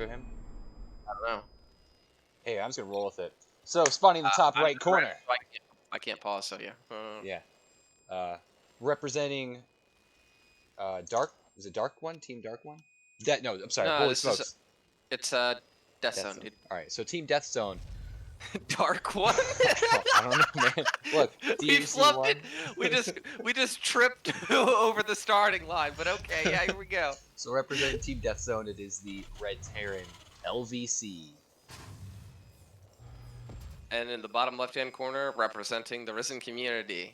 for him? I don't know. Hey, I'm just gonna roll with it. So spawning in the top I'm right just corner. so I can't pause. So yeah. Yeah. Representing Dark. Is it Dark One? Team Dark One? No, I'm sorry. No, Holy this is smokes. it's Deathzone, Deathzone. dude. All right. So Team Deathzone. Dark one. I don't know, man. Look, We DAC flubbed one. it. We just tripped over the starting line. But okay, yeah, here we go. So representing Team Deathzone, it is the Red Terran LVC. And in the bottom left-hand corner, representing the Risen community,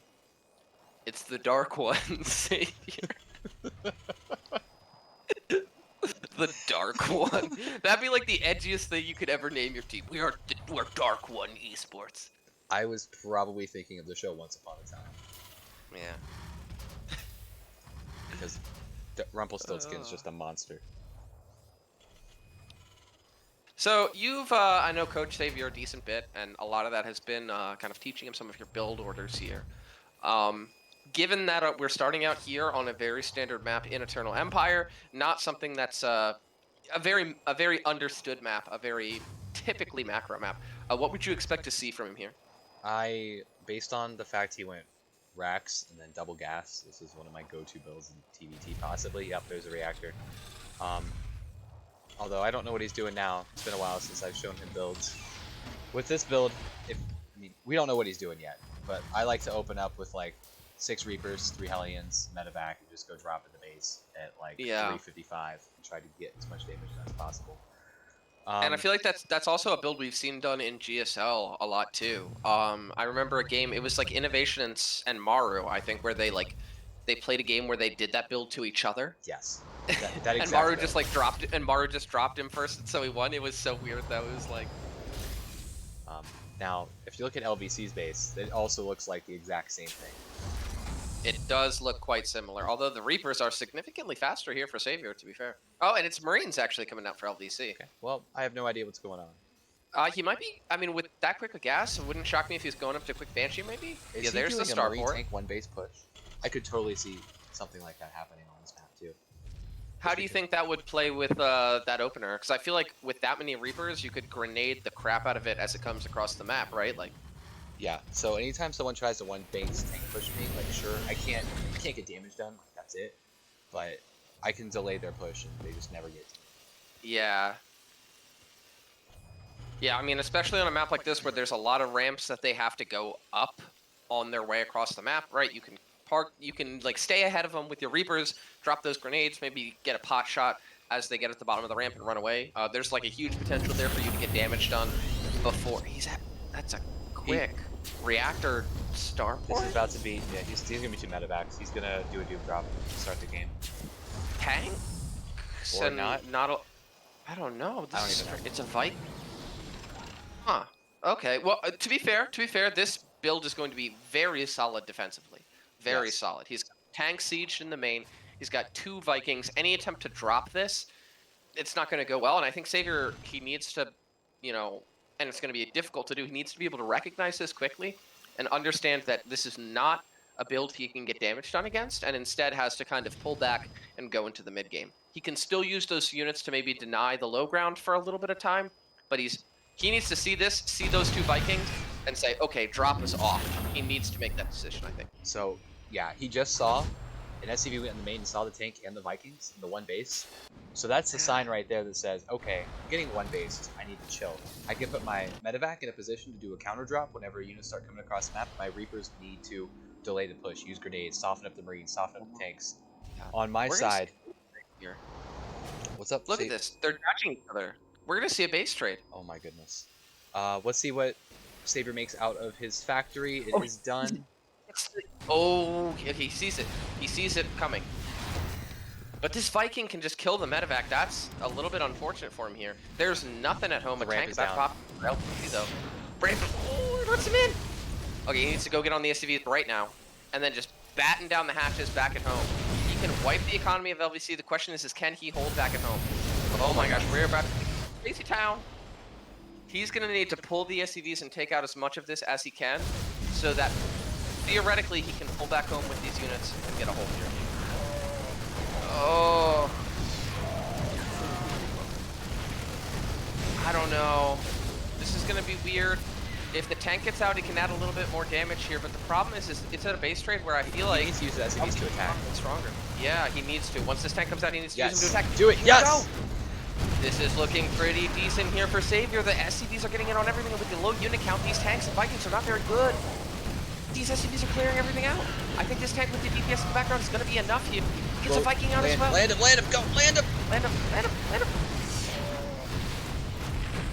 it's the Dark One Savior. The Dark One. That'd be like the edgiest thing you could ever name your team. We're Dark One Esports. I was probably thinking of the show Once Upon a Time. Yeah. Because Rumpelstiltskin's just a monster. So you've, I know Coach Savior a decent bit, and a lot of that has been kind of teaching him some of your build orders here. Given that we're starting out here on a very standard map in Eternal Empire, not something that's a very understood map, a very typically macro map. What would you expect to see from him here? Based on the fact he went Rax and then double gas, this is one of my go-to builds in TVT possibly. Yep, there's a reactor. Although I don't know what he's doing now. It's been a while since I've shown him builds. With this build, we don't know what he's doing yet, but I like to open up with like 6 Reapers, 3 Hellions, medevac, and just go drop in the base at like 355 and try to get as much damage done as possible. And I feel like that's also a build we've seen done in GSL a lot too. I remember a game, it was like Innovation and Maru, I think, where they played a game where they did that build to each other. Yes. That and Maru just like dropped it, and Maru just dropped him first, and so he won. It was so weird though. It was like. Now, if you look at LVC's base, it also looks like the exact same thing. It does look quite similar, although the Reapers are significantly faster here for Savior, to be fair. Oh, and it's Marines actually coming out for LVC. Okay. Well, I have no idea what's going on. He might be. I mean, with that quick a gas, it wouldn't shock me if he's going up to quick Banshee, maybe. Yeah, there's the starport. Tank one base push. I could totally see something like that happening on this map too. How do you think that would play with that opener? Because I feel like with that many Reapers, you could grenade the crap out of it as it comes across the map, right? Like. Yeah. So anytime someone tries to one base tank push me, like sure, I can't get damage done. Like, that's it. But I can delay their push, and they just never get to me. Yeah. Yeah, I mean, especially on a map like this where there's a lot of ramps that they have to go up on their way across the map, right? You can like stay ahead of them with your Reapers, drop those grenades, maybe get a pot shot as they get at the bottom of the ramp and run away. There's like a huge potential there for you to get damage done before that's a quick reactor starport. This is about to be, yeah, he's gonna be 2 medevacs. He's gonna do a dupe drop to start the game. Tank? Or not? I don't know. I don't even know. It's a Viking. Huh. Okay. Well, to be fair, this build is going to be very solid defensively. Very solid. He's got tank sieged in the main. He's got 2 Vikings. Any attempt to drop this, it's not going to go well. And I think Savior, he needs to, and it's going to be difficult to do. He needs to be able to recognize this quickly and understand that this is not a build he can get damage done against, and instead has to kind of pull back and go into the mid game. He can still use those units to maybe deny the low ground for a little bit of time, but he needs to see those 2 Vikings, and say, okay, drop us off. He needs to make that decision, I think. So, yeah, he just saw an SCV went in the main and saw the tank and the Vikings in the one base. So that's a sign right there that says, okay, I'm getting one base, I need to chill. I can put my medevac in a position to do a counter drop whenever units start coming across the map. My Reapers need to delay the push, use grenades, soften up the Marines, soften up the tanks. On my side, here. What's up? Look at this. They're dodging each other. We're going to see a base trade. Oh my goodness. Let's see what Savior makes out of his factory. It is done. Oh, okay, he sees it. He sees it coming. But this Viking can just kill the medevac. That's a little bit unfortunate for him here. There's nothing at home. A tank back pop. Though. Brandon, oh, it lets him in. Okay, he needs to go get on the SCV right now, and then just batten down the hatches back at home. He can wipe the economy of LVC. The question is can he hold back at home? Oh my gosh, we're about to crazy town. He's gonna need to pull the SCVs and take out as much of this as he can, so that theoretically he can pull back home with these units and get a hold here. Oh. I don't know. This is going to be weird. If the tank gets out, he can add a little bit more damage here, but the problem is it's at a base trade where I feel like... He needs to use the SCVs to attack. Stronger. Yeah, he needs to. Once this tank comes out, he needs to use them to attack. Do it, yes! Go. This is looking pretty decent here for Savior. The SCVs are getting in on everything, and with the low unit count, these tanks and Vikings are not very good. These SCVs are clearing everything out. I think this tank with the DPS in the background is going to be enough here. Gets a Viking out as well. Land him, go, land him! Land him, land him, land him.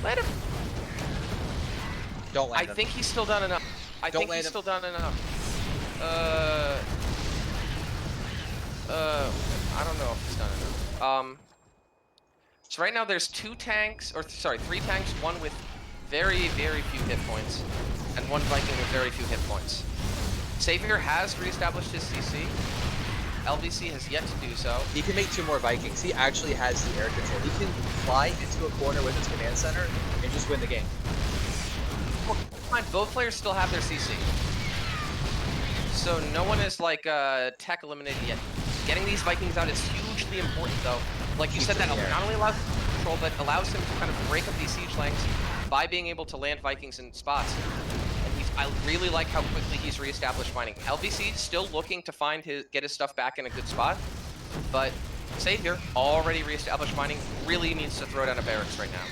Land him. Don't land him. I think he's still done enough. I don't think he's still done enough. I don't know if he's done enough. So right now there's three tanks, one with very, very few hit points, and one Viking with very few hit points. Savior has reestablished his CC. LVC has yet to do so. He can make 2 more Vikings. He actually has the air control. He can fly into a corner with his command center and just win the game. Well, mind, both players still have their CC. So no one is like tech eliminated yet. Getting these Vikings out is hugely important though. Like you said, that not only allows him to control, but allows him to kind of break up these siege lengths by being able to land Vikings in spots. And I really like how quickly he's reestablished mining. LVC still looking to get his stuff back in a good spot, but Savior already reestablished mining, really needs to throw down a barracks right now.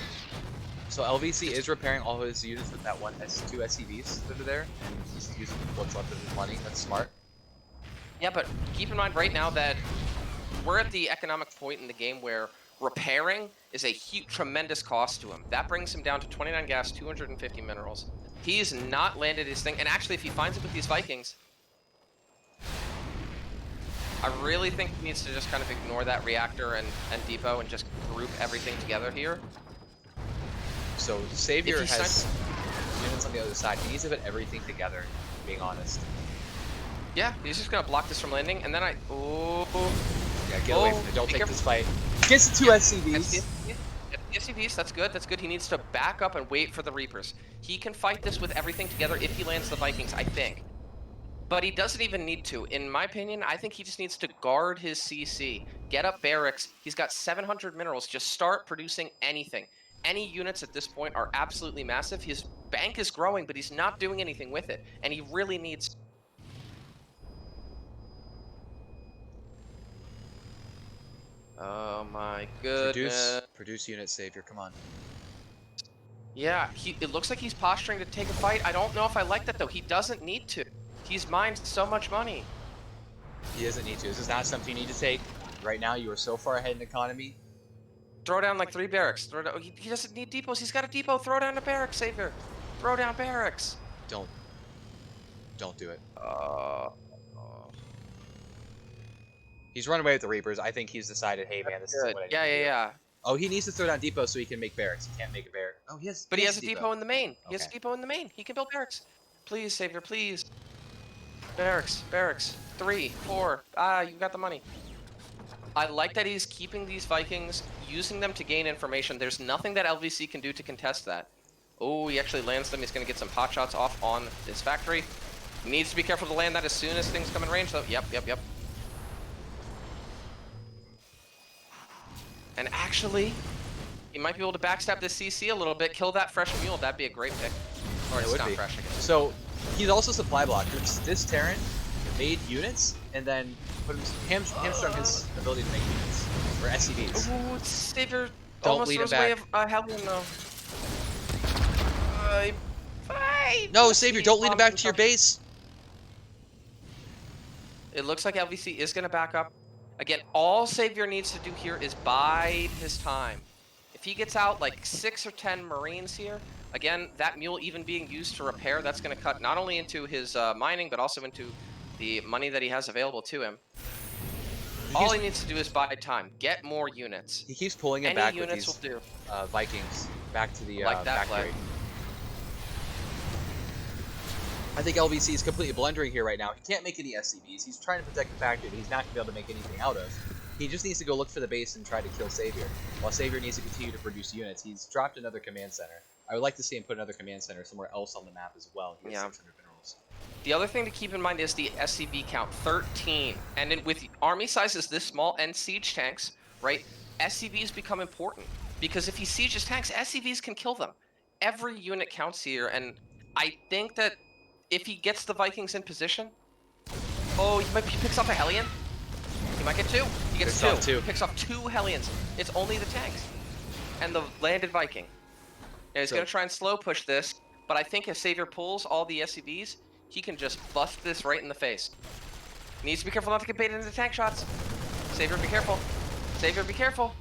So LVC is repairing all his units with that 2 SCVs that are there, and he's using what's left of his money. That's smart. Yeah, but keep in mind right now that we're at the economic point in the game where repairing is a huge, tremendous cost to him. That brings him down to 29 gas, 250 minerals. He's not landed his thing, and actually if he finds it with these Vikings, I really think he needs to just kind of ignore that reactor and depot and just group everything together here. So Savior has units on the other side. He needs to put everything together, being honest. Yeah, he's just gonna block this from landing, and then yeah, get away from it. Don't take this fight. Gets the 2 SCVs. SCVs, that's good, that's good. He needs to back up and wait for the Reapers. He can fight this with everything together if he lands the Vikings, I think. But he doesn't even need to. In my opinion, I think he just needs to guard his CC. Get up barracks. He's got 700 minerals. Just start producing anything. Any units at this point are absolutely massive. His bank is growing, but he's not doing anything with it. And he really needs... Oh my goodness. Produce unit Savior, come on. Yeah, it looks like he's posturing to take a fight. I don't know if I like that though. He doesn't need to. He's mined so much money. He doesn't need to. This is not something you need to take. Right now, you are so far ahead in economy. Throw down like 3 barracks. Throw down, he doesn't need depots. He's got a depot. Throw down a barracks, Savior. Throw down barracks. Don't do it. He's run away with the Reapers. I think he's decided, hey man, this isn't what I need to do. Yeah. Oh, he needs to throw down depots so he can make barracks. He can't make a barrack. Oh, yes. But he has a depot in the main. He has a depot in the main. He can build barracks. Please, Savior, please. Barracks. 3, 4. You got the money. I like that he's keeping these Vikings, using them to gain information. There's nothing that LVC can do to contest that. Oh, he actually lands them. He's going to get some pot shots off on his factory. He needs to be careful to land that as soon as things come in range, though. Yep. And actually, he might be able to backstab this CC a little bit, kill that fresh mule. That'd be a great pick. Or it's not fresh again. So, he's also supply blocked. This Terran made units, and then hamstrung his ability to make units. Or SCVs. Ooh, Savior Don't lead him back. Hellion, though. No, Savior, don't lead him back to your base. It looks like LVC is going to back up. Again, all Savior needs to do here is bide his time. If he gets out like 6 or 10 Marines here, again, that mule even being used to repair, that's going to cut not only into his mining, but also into the money that he has available to him. All he needs to do is buy time. Get more units. He keeps pulling it back with these Vikings back to the factory. I think LVC is completely blundering here right now. He can't make any SCVs. He's trying to protect the factory, but he's not going to be able to make anything out of. He just needs to go look for the base and try to kill Savior. While Savior needs to continue to produce units, he's dropped another command center. I would like to see him put another command center somewhere else on the map as well. He has 600 minerals. The other thing to keep in mind is the SCV count, 13. And with army sizes this small and siege tanks, right, SCVs become important. Because if he sieges tanks, SCVs can kill them. Every unit counts here, and I think that if he gets the Vikings in position, oh, he picks off a Hellion. He might get 2. He gets 2. Two. He picks off 2 Hellions. It's only the tanks and the landed Viking. Now he's going to try and slow push this, but I think if Savior pulls all the SCVs, he can just bust this right in the face. He needs to be careful not to get baited into tank shots. Savior, be careful. Savior, be careful.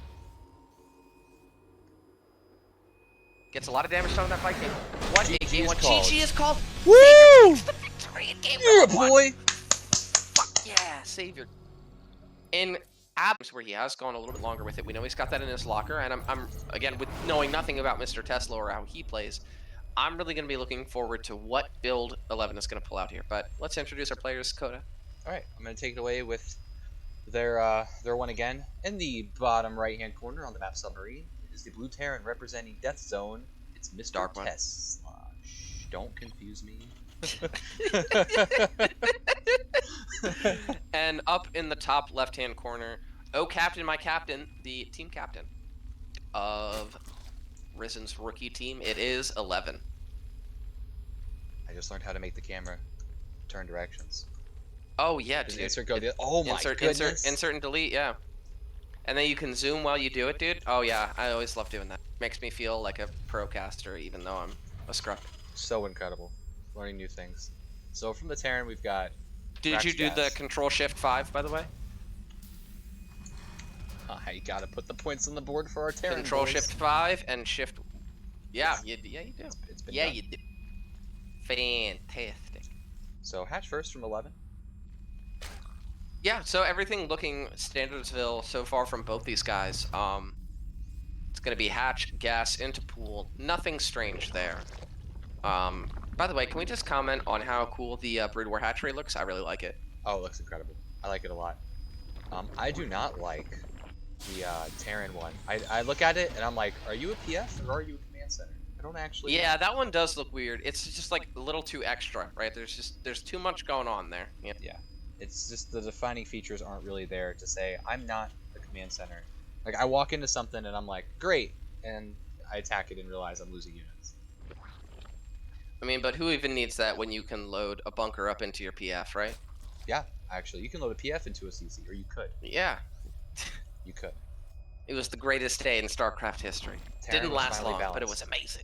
Gets a lot of damage done on that Viking. One GG one. called. GG is called. Woo! Savior takes the victory in game Yeah, number 1. boy. Fuck yeah, Savior. In abs where he has gone a little bit longer with it, we know he's got that in his locker, and I'm again, with knowing nothing about Mr. Tesla or how he plays, I'm really going to be looking forward to what build 11 is going to pull out here. But let's introduce our players, Coda. All right, I'm going to take it away with their one again. In the bottom right-hand corner on the map Submarine is the blue Terran representing Deathzone. It's Mr. Dark one. Tesla. Shh, don't confuse me. And up in the top left-hand corner, oh captain, my captain, the team captain of Risen's rookie team, it is 11. I just learned how to make the camera turn directions. Oh yeah, Just dude. insert go the oh my goodness. Insert and delete, yeah. And then you can zoom while you do it, dude. Oh yeah, I always love doing that. Makes me feel like a pro caster, even though I'm a scrub. So incredible. Learning new things. So from the Terran, we've got. Did you do the Control Shift 5, by the way? I gotta put the points on the board for our Terran. Control boys. Shift 5 and Shift. Yeah, you do. It's been Yeah, done. you do. Fantastic. So hatch first from 11. Yeah, so everything looking Standardsville so far from both these guys. It's gonna be hatch, gas, into pool. Nothing strange there. By the way, can we just comment on how cool the Brood War hatchery looks? I really like it. Oh, it looks incredible. I like it a lot. I do not like the Terran one. I look at it and I'm like, are you a PF or are you a command center? I don't actually. Yeah, that one does look weird. It's just like a little too extra, right? There's too much going on there. Yeah. Yeah. It's just the defining features aren't really there to say I'm not a command center. Like I walk into something and I'm like, great, and I attack it and realize I'm losing units. I mean, but who even needs that when you can load a bunker up into your PF, right? Yeah, actually, you can load a PF into a CC, or you could. Yeah. You could. It was the greatest day in StarCraft history. Terran Didn't was last finally long, but it balanced. was amazing.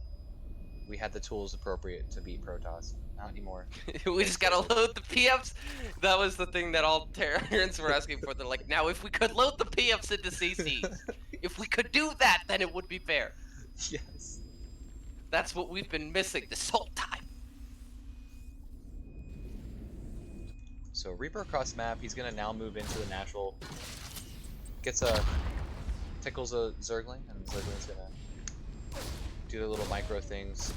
We had the tools appropriate to beat Protoss. Not anymore. We just gotta load the PFs. That was the thing that all Terrans were asking for. They're like, now if we could load the PFs into CCs, if we could do that, then it would be fair. Yes. That's what we've been missing this whole time. So Reaper across map, he's gonna now move into the natural. Tickles a Zergling, and Zergling's gonna do the little micro things.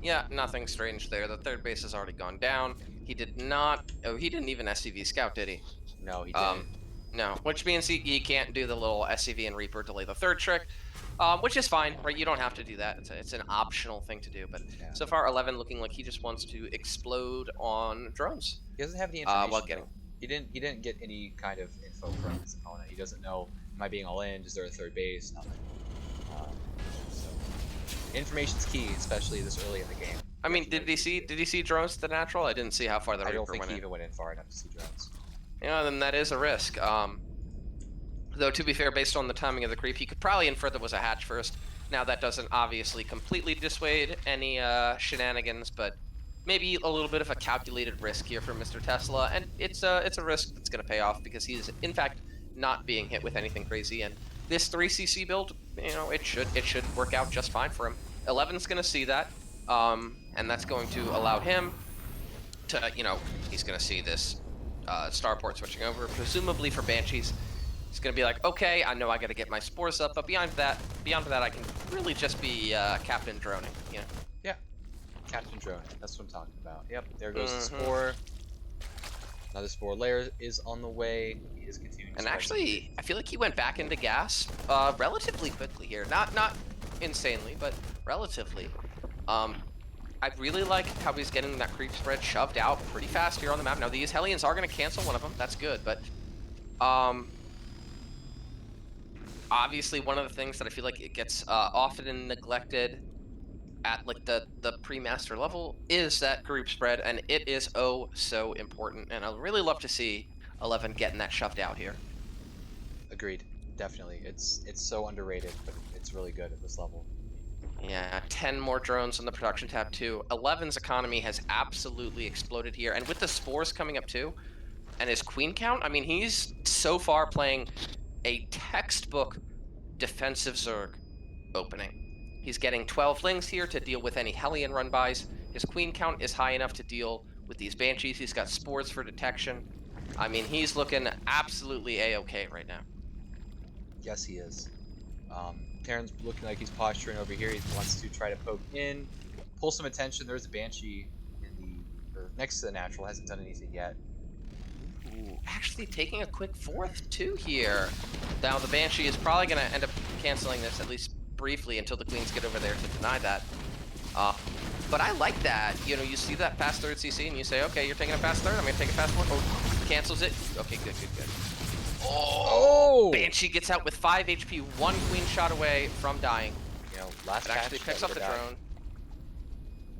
Yeah, nothing strange there. The third base has already gone down. He did not. Oh, he didn't even SCV scout, did he? No, he didn't. No, which means he can't do the little SCV and Reaper delay the third trick, which is fine, right? You don't have to do that. It's an optional thing to do. But Yeah. so far, 11 looking like he just wants to explode on drones. He doesn't have any information. While getting. though. He didn't get any kind of info from his opponent. He doesn't know, am I being all in? Is there a third base? Nothing. So information's key, especially this early in the game. I mean, did he see drones to the natural? I didn't see how far the I Reaper don't think went he in. even went in far enough to see drones. Yeah, then that is a risk. Though to be fair, based on the timing of the creep, he could probably infer that was a hatch first. Now that doesn't obviously completely dissuade any shenanigans, but maybe a little bit of a calculated risk here for Mr. Tesla, and it's a risk that's going to pay off because he's in fact not being hit with anything crazy. And this 3cc build, you know, it should work out just fine for him. 11's going to see that, and that's going to allow him to, you know, he's going to see this starport switching over, presumably for Banshees. He's gonna be like, okay, I know I gotta get my spores up, but beyond that, I can really just be Captain Droning, you know? Yeah, Captain Drone. That's what I'm talking about. Yep, there goes the spore. Another spore layer is on the way. He is continuing. And actually, I feel like he went back into gas relatively quickly here. Not insanely, but relatively. I really like how he's getting that creep spread shoved out pretty fast here on the map. Now these Hellions are gonna cancel one of them. That's good, but Obviously, one of the things that I feel like it gets often neglected at like the pre-master level is that group spread, and it is oh so important. And I'd really love to see 11 getting that shoved out here. Agreed. Definitely. It's so underrated, but it's really good at this level. Yeah, 10 more drones on the production tab too. 11's economy has absolutely exploded here, and with the spores coming up too, and his queen count, I mean, he's so far playing a textbook defensive Zerg opening. He's getting 12 lings here to deal with any Hellion run-bys. His queen count is high enough to deal with these banshees. He's got spores for detection. I mean, he's looking absolutely a-okay right now. Yes, he is. Terran's looking like he's posturing over here. He wants to try to poke in, pull some attention. There's a Banshee in the or next to the natural. Hasn't done anything yet. Ooh, actually taking a quick fourth too here. Now the Banshee is probably going to end up canceling this at least briefly until the queens get over there to deny that. But I like that. You know, you see that fast third CC and you say, okay, you're taking a fast third. I'm going to take a fast one. Oh, cancels it. Okay, good. Oh! Banshee gets out with 5 HP, 1 queen shot away from dying. You know, last It actually match, picks up the died. drone.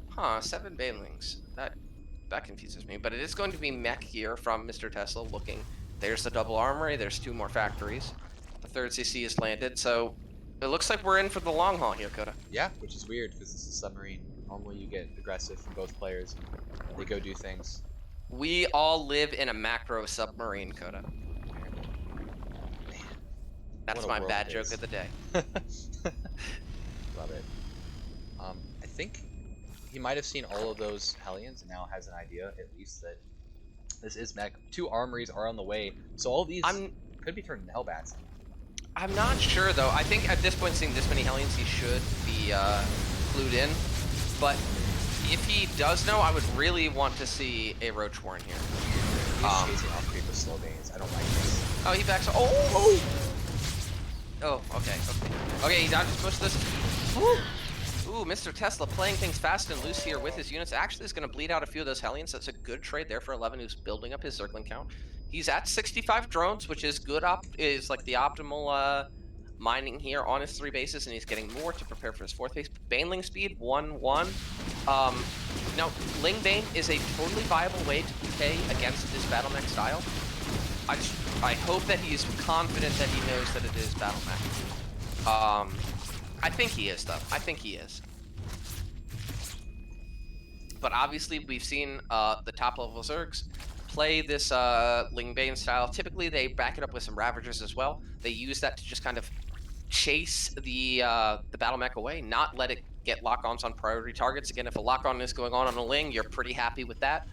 Huh, 7 banelings. That confuses me. But it is going to be mech here from Mr. Tesla looking. There's the double armory. There's 2 more factories. The third CC is landed. So it looks like we're in for the long haul here, Coda. Yeah, which is weird because this is submarine. Normally you get aggressive from both players and they go do things. We all live in a macro submarine, Coda. Man, That's my bad joke of the day. Love it. I think he might have seen all of those Hellions and now has an idea, at least, that this is mech. 2 armories are on the way, so all these could be turned into Hellbats. I'm not sure, though. I think at this point, seeing this many Hellions, he should be clued in. But if he does know, I would really want to see a Roach Warren here. He's chasing off creep with slow veins. I don't like this. Oh, he backs. Oh, okay. Okay, he dodges most of this. Ooh, Mr. Tesla playing things fast and loose here with his units. Actually, is going to bleed out a few of those Hellions. That's a good trade there for 11, who's building up his Zergling count. He's at 65 drones, which is good. Is like the optimal mining here on his 3 bases, and he's getting more to prepare for his 4th base. Baneling speed 1-1. Now, Ling Bane is a totally viable way to play against this battle mech style. I hope that he's confident that he knows that it is battle mech. I think he is, though. I think he is. But obviously, we've seen the top-level Zergs play this Ling Bane style. Typically, they back it up with some Ravagers as well. They use that to just kind of chase the battle mech away, not let it get lock-ons on priority targets. Again, if a lock-on is going on a Ling, you're pretty happy with that.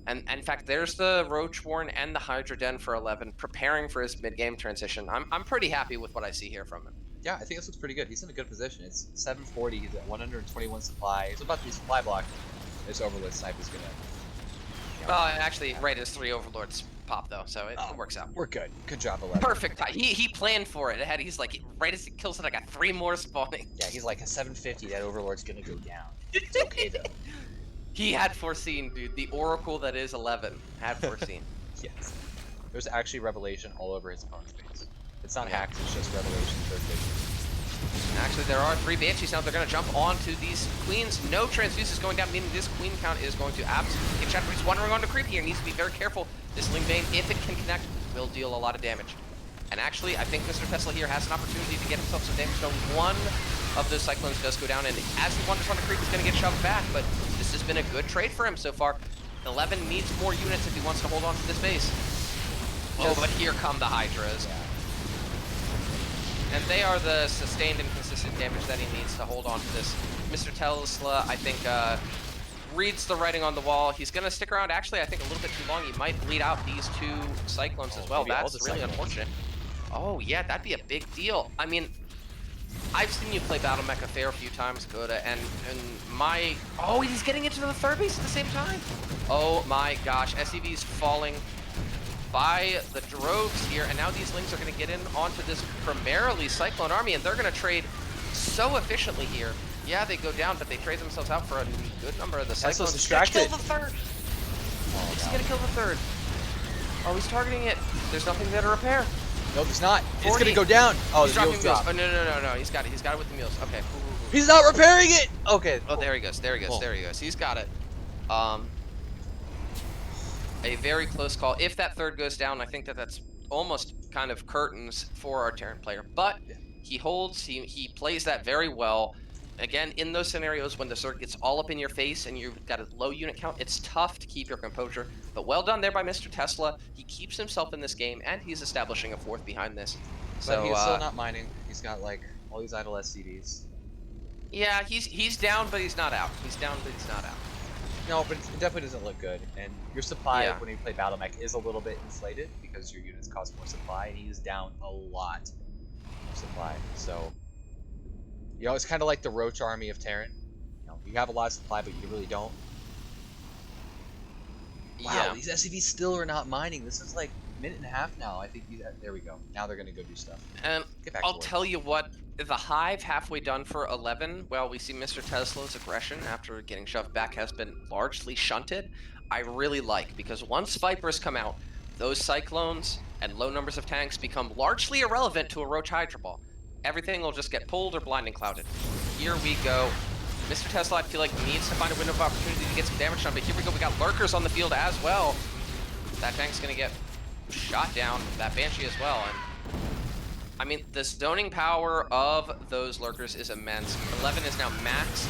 And in fact, there's the Roach Warren and the Hydra Den for 11, preparing for his mid-game transition. I'm pretty happy with what I see here from him. Yeah, I think this looks pretty good. He's in a good position. It's 740. He's at 121 supply. He's about to be supply blocked. This Overlord snipe is gonna. You know, Actually, right as 3 Overlords pop though, so it works out. We're good. Good job, 11. Perfect time. He planned for it. He's like, right as it kills it, I got 3 more spawning. Yeah, he's like a 750. That Overlord's gonna go down. It's okay though. He had foreseen, dude. The Oracle that is 11 had foreseen. Yes. There's actually Revelation all over his opponent's base. It's not hacked, it's just Revelation 3rd vision. Actually, there are 3 Banshees now. They're going to jump onto these Queens. No Transfuses going down, meaning this Queen count is going to absolutely get checked. He's wandering onto creep here. Needs to be very careful. This Ling Bane, if it can connect, will deal a lot of damage. And actually, I think Mr. Tesla here has an opportunity to get himself some damage. So one of those Cyclones does go down, and as he wanders onto creep, he's going to get shoved back. But this has been a good trade for him so far. 11 needs more units if he wants to hold on to this base. Oh, but here come the Hydras. Yeah. And they are the sustained and consistent damage that he needs to hold on to this. Mr. Tesla, I think, reads the writing on the wall. He's going to stick around, actually, I think a little bit too long. He might bleed out these 2 Cyclones as well. That's really unfortunate. Oh, yeah, that'd be a big deal. I mean, I've seen you play Battle Mech a fair few times, Goda, and my... Oh, he's getting into the 3rd base at the same time. Oh my gosh, SCV's falling by the droves here, and now these Lings are going to get in onto this primarily Cyclone army, and they're going to trade so efficiently here. Yeah, they go down, but they trade themselves out for a good number of the Cyclones. He's distracted. Kill the 3rd. He's going to kill the 3rd. Oh, he's targeting it. There's nothing there to repair. Nope, it's not. It's 40. gonna go down. Oh, He's the dropping mules mules. dropped. Oh, no. He's got it. He's got it with the mules. Okay. Ooh. He's not repairing it. Okay. Oh, there he goes. There he goes. Cool. There he goes. He's got it. A very close call. If that third goes down, I think that's almost kind of curtains for our Terran player. But Yeah. he holds. He plays that very well. Again, in those scenarios when the Zerg gets all up in your face and you've got a low unit count, it's tough to keep your composure. But well done there by Mr. Tesla. He keeps himself in this game, and he's establishing a fourth behind this. But So, he's still not mining. He's got like all these idle SCVs. yeah, he's down, but he's not out. He's down, but he's not out. No, but it definitely doesn't look good. And your supply Yeah. when you play Battle Mech is a little bit inflated because your units cost more supply, and he's down a lot of supply. So, you know, it's kind of like the Roach army of Terran. You know, you have a lot of supply, but you really don't. Wow, Yeah. these SCVs still are not mining. This is like a minute and a half now. I think there we go. Now they're gonna go do stuff. And Get back I'll to work. tell you what, the Hive halfway done for 11, well, we see Mr. Tesla's aggression after getting shoved back has been largely shunted. I really like, because once Vipers come out, those Cyclones and low numbers of tanks become largely irrelevant to a Roach Hydra Ball. Everything will just get pulled or blinding clouded. Here we go. Mr. Tesla, I feel like, needs to find a window of opportunity to get some damage done, but here we go. We got Lurkers on the field as well. That tank's going to get shot down. That Banshee as well. And I mean, the zoning power of those Lurkers is immense. 11 is now maxed,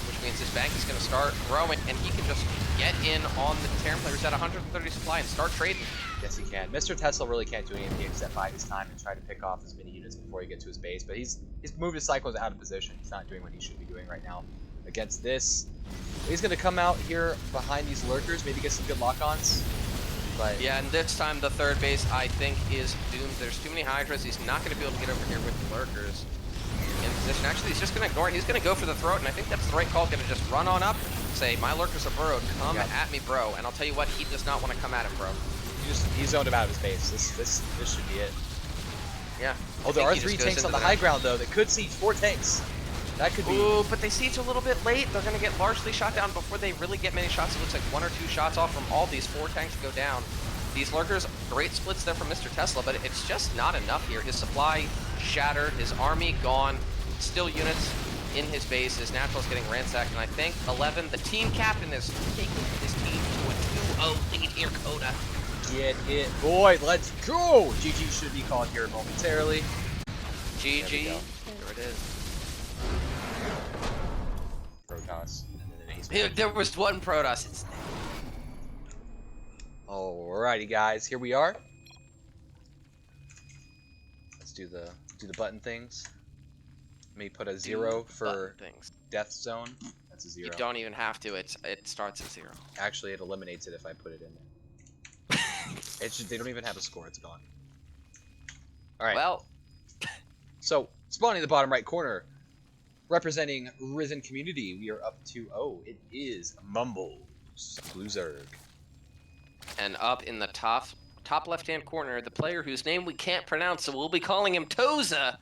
which means his bank is going to start growing, and he can just get in on the Terran players at 130 supply and start trading. Yes, he can. Mr. Tesla really can't do anything except bide his time and try to pick off as many units before he gets to his base. But he's moved his cycles out of position. He's not doing what he should be doing right now against this. He's going to come out here behind these Lurkers, maybe get some good lock-ons. But Yeah, and this time the third base, I think, is doomed. There's too many Hydras. He's not going to be able to get over here with the Lurkers in position. Actually, he's just going to ignore it. He's going to go for the throat, and I think that's the right call. Going to just run on up, say, my Lurkers are burrowed. Come at me, bro. And I'll tell you what, he does not want to come at him, bro. he zoned him out of his base. This should be it. Yeah. Oh, there are 3 tanks on the high ground, though, that could siege 4 tanks. That could be... Ooh, but they siege a little bit late. They're going to get largely shot down before they really get many shots. It looks like 1 or 2 shots off from all these 4 tanks to go down. These Lurkers, great splits there from Mr. Tesla, but it's just not enough here. His supply shattered, his army gone, still units in his base. His natural's getting ransacked, and I think 11, the team captain, is taking his team to a 2-0 lead here, Coda. Get it, boy. Let's go. GG should be called here momentarily. GG. There we go. There it is. Protoss. There was one Protoss. It's Alrighty, guys. Here we are. Let's do the button things. Let me put a 0 for Deathzone. That's a 0. You don't even have to. It starts at 0. Actually, it eliminates it if I put it in there. They don't even have a score. It's gone. All right. Well, so spawning in the bottom right corner, representing Risen Community, we are up 2-0. It is Mumbles Blue Zerg. And up in the top left-hand corner, the player whose name we can't pronounce, so we'll be calling him Toza.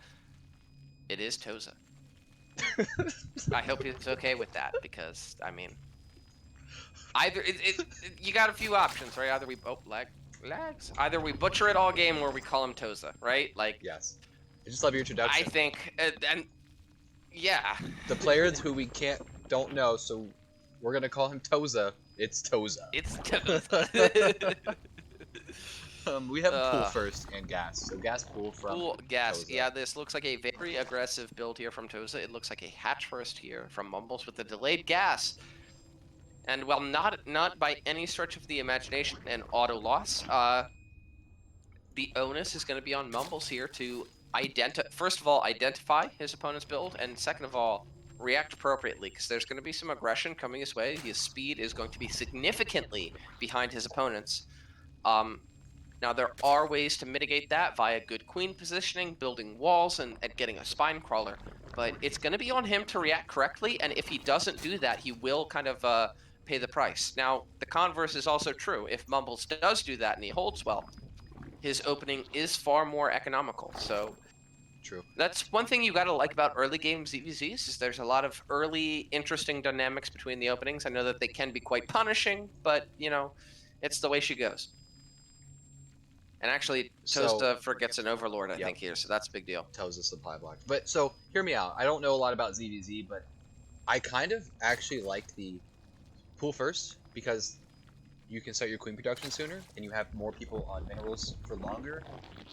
It is Toza. I hope he's okay with that, because I mean, either you got a few options, right? Either we lags. Either we butcher it all game, or we call him Toza, right? Like, yes. I just love your introduction. I think, and yeah, the players who we don't know, so we're gonna call him Toza. It's Toza. It's Toza. We have pool first and gas. So gas pool from Pool gas. Toza. Yeah, this looks like a very aggressive build here from Toza. It looks like a hatch first here from Mumbles with the delayed gas. And while not by any stretch of the imagination an auto loss, the onus is going to be on Mumbles here to first of all, identify his opponent's build, and second of all, react appropriately, because there's going to be some aggression coming his way. His speed is going to be significantly behind his opponent's. Now, there are ways to mitigate that via good queen positioning, building walls, and getting a spine crawler. But it's going to be on him to react correctly, and if he doesn't do that, he will kind of pay the price. Now, the converse is also true. If Mumbles does do that and he holds well, his opening is far more economical. So True. that's one thing you got to like about early game ZVZs, is there's a lot of early interesting dynamics between the openings. I know that they can be quite punishing, but, you know, it's the way she goes. And actually, So Toasta forgets an Overlord, I Yep. think, here, so that's a big deal. tells us supply block. But so hear me out. I don't know a lot about ZVZ, but I kind of actually like the pool first because you can start your queen production sooner and you have more people on minerals for longer,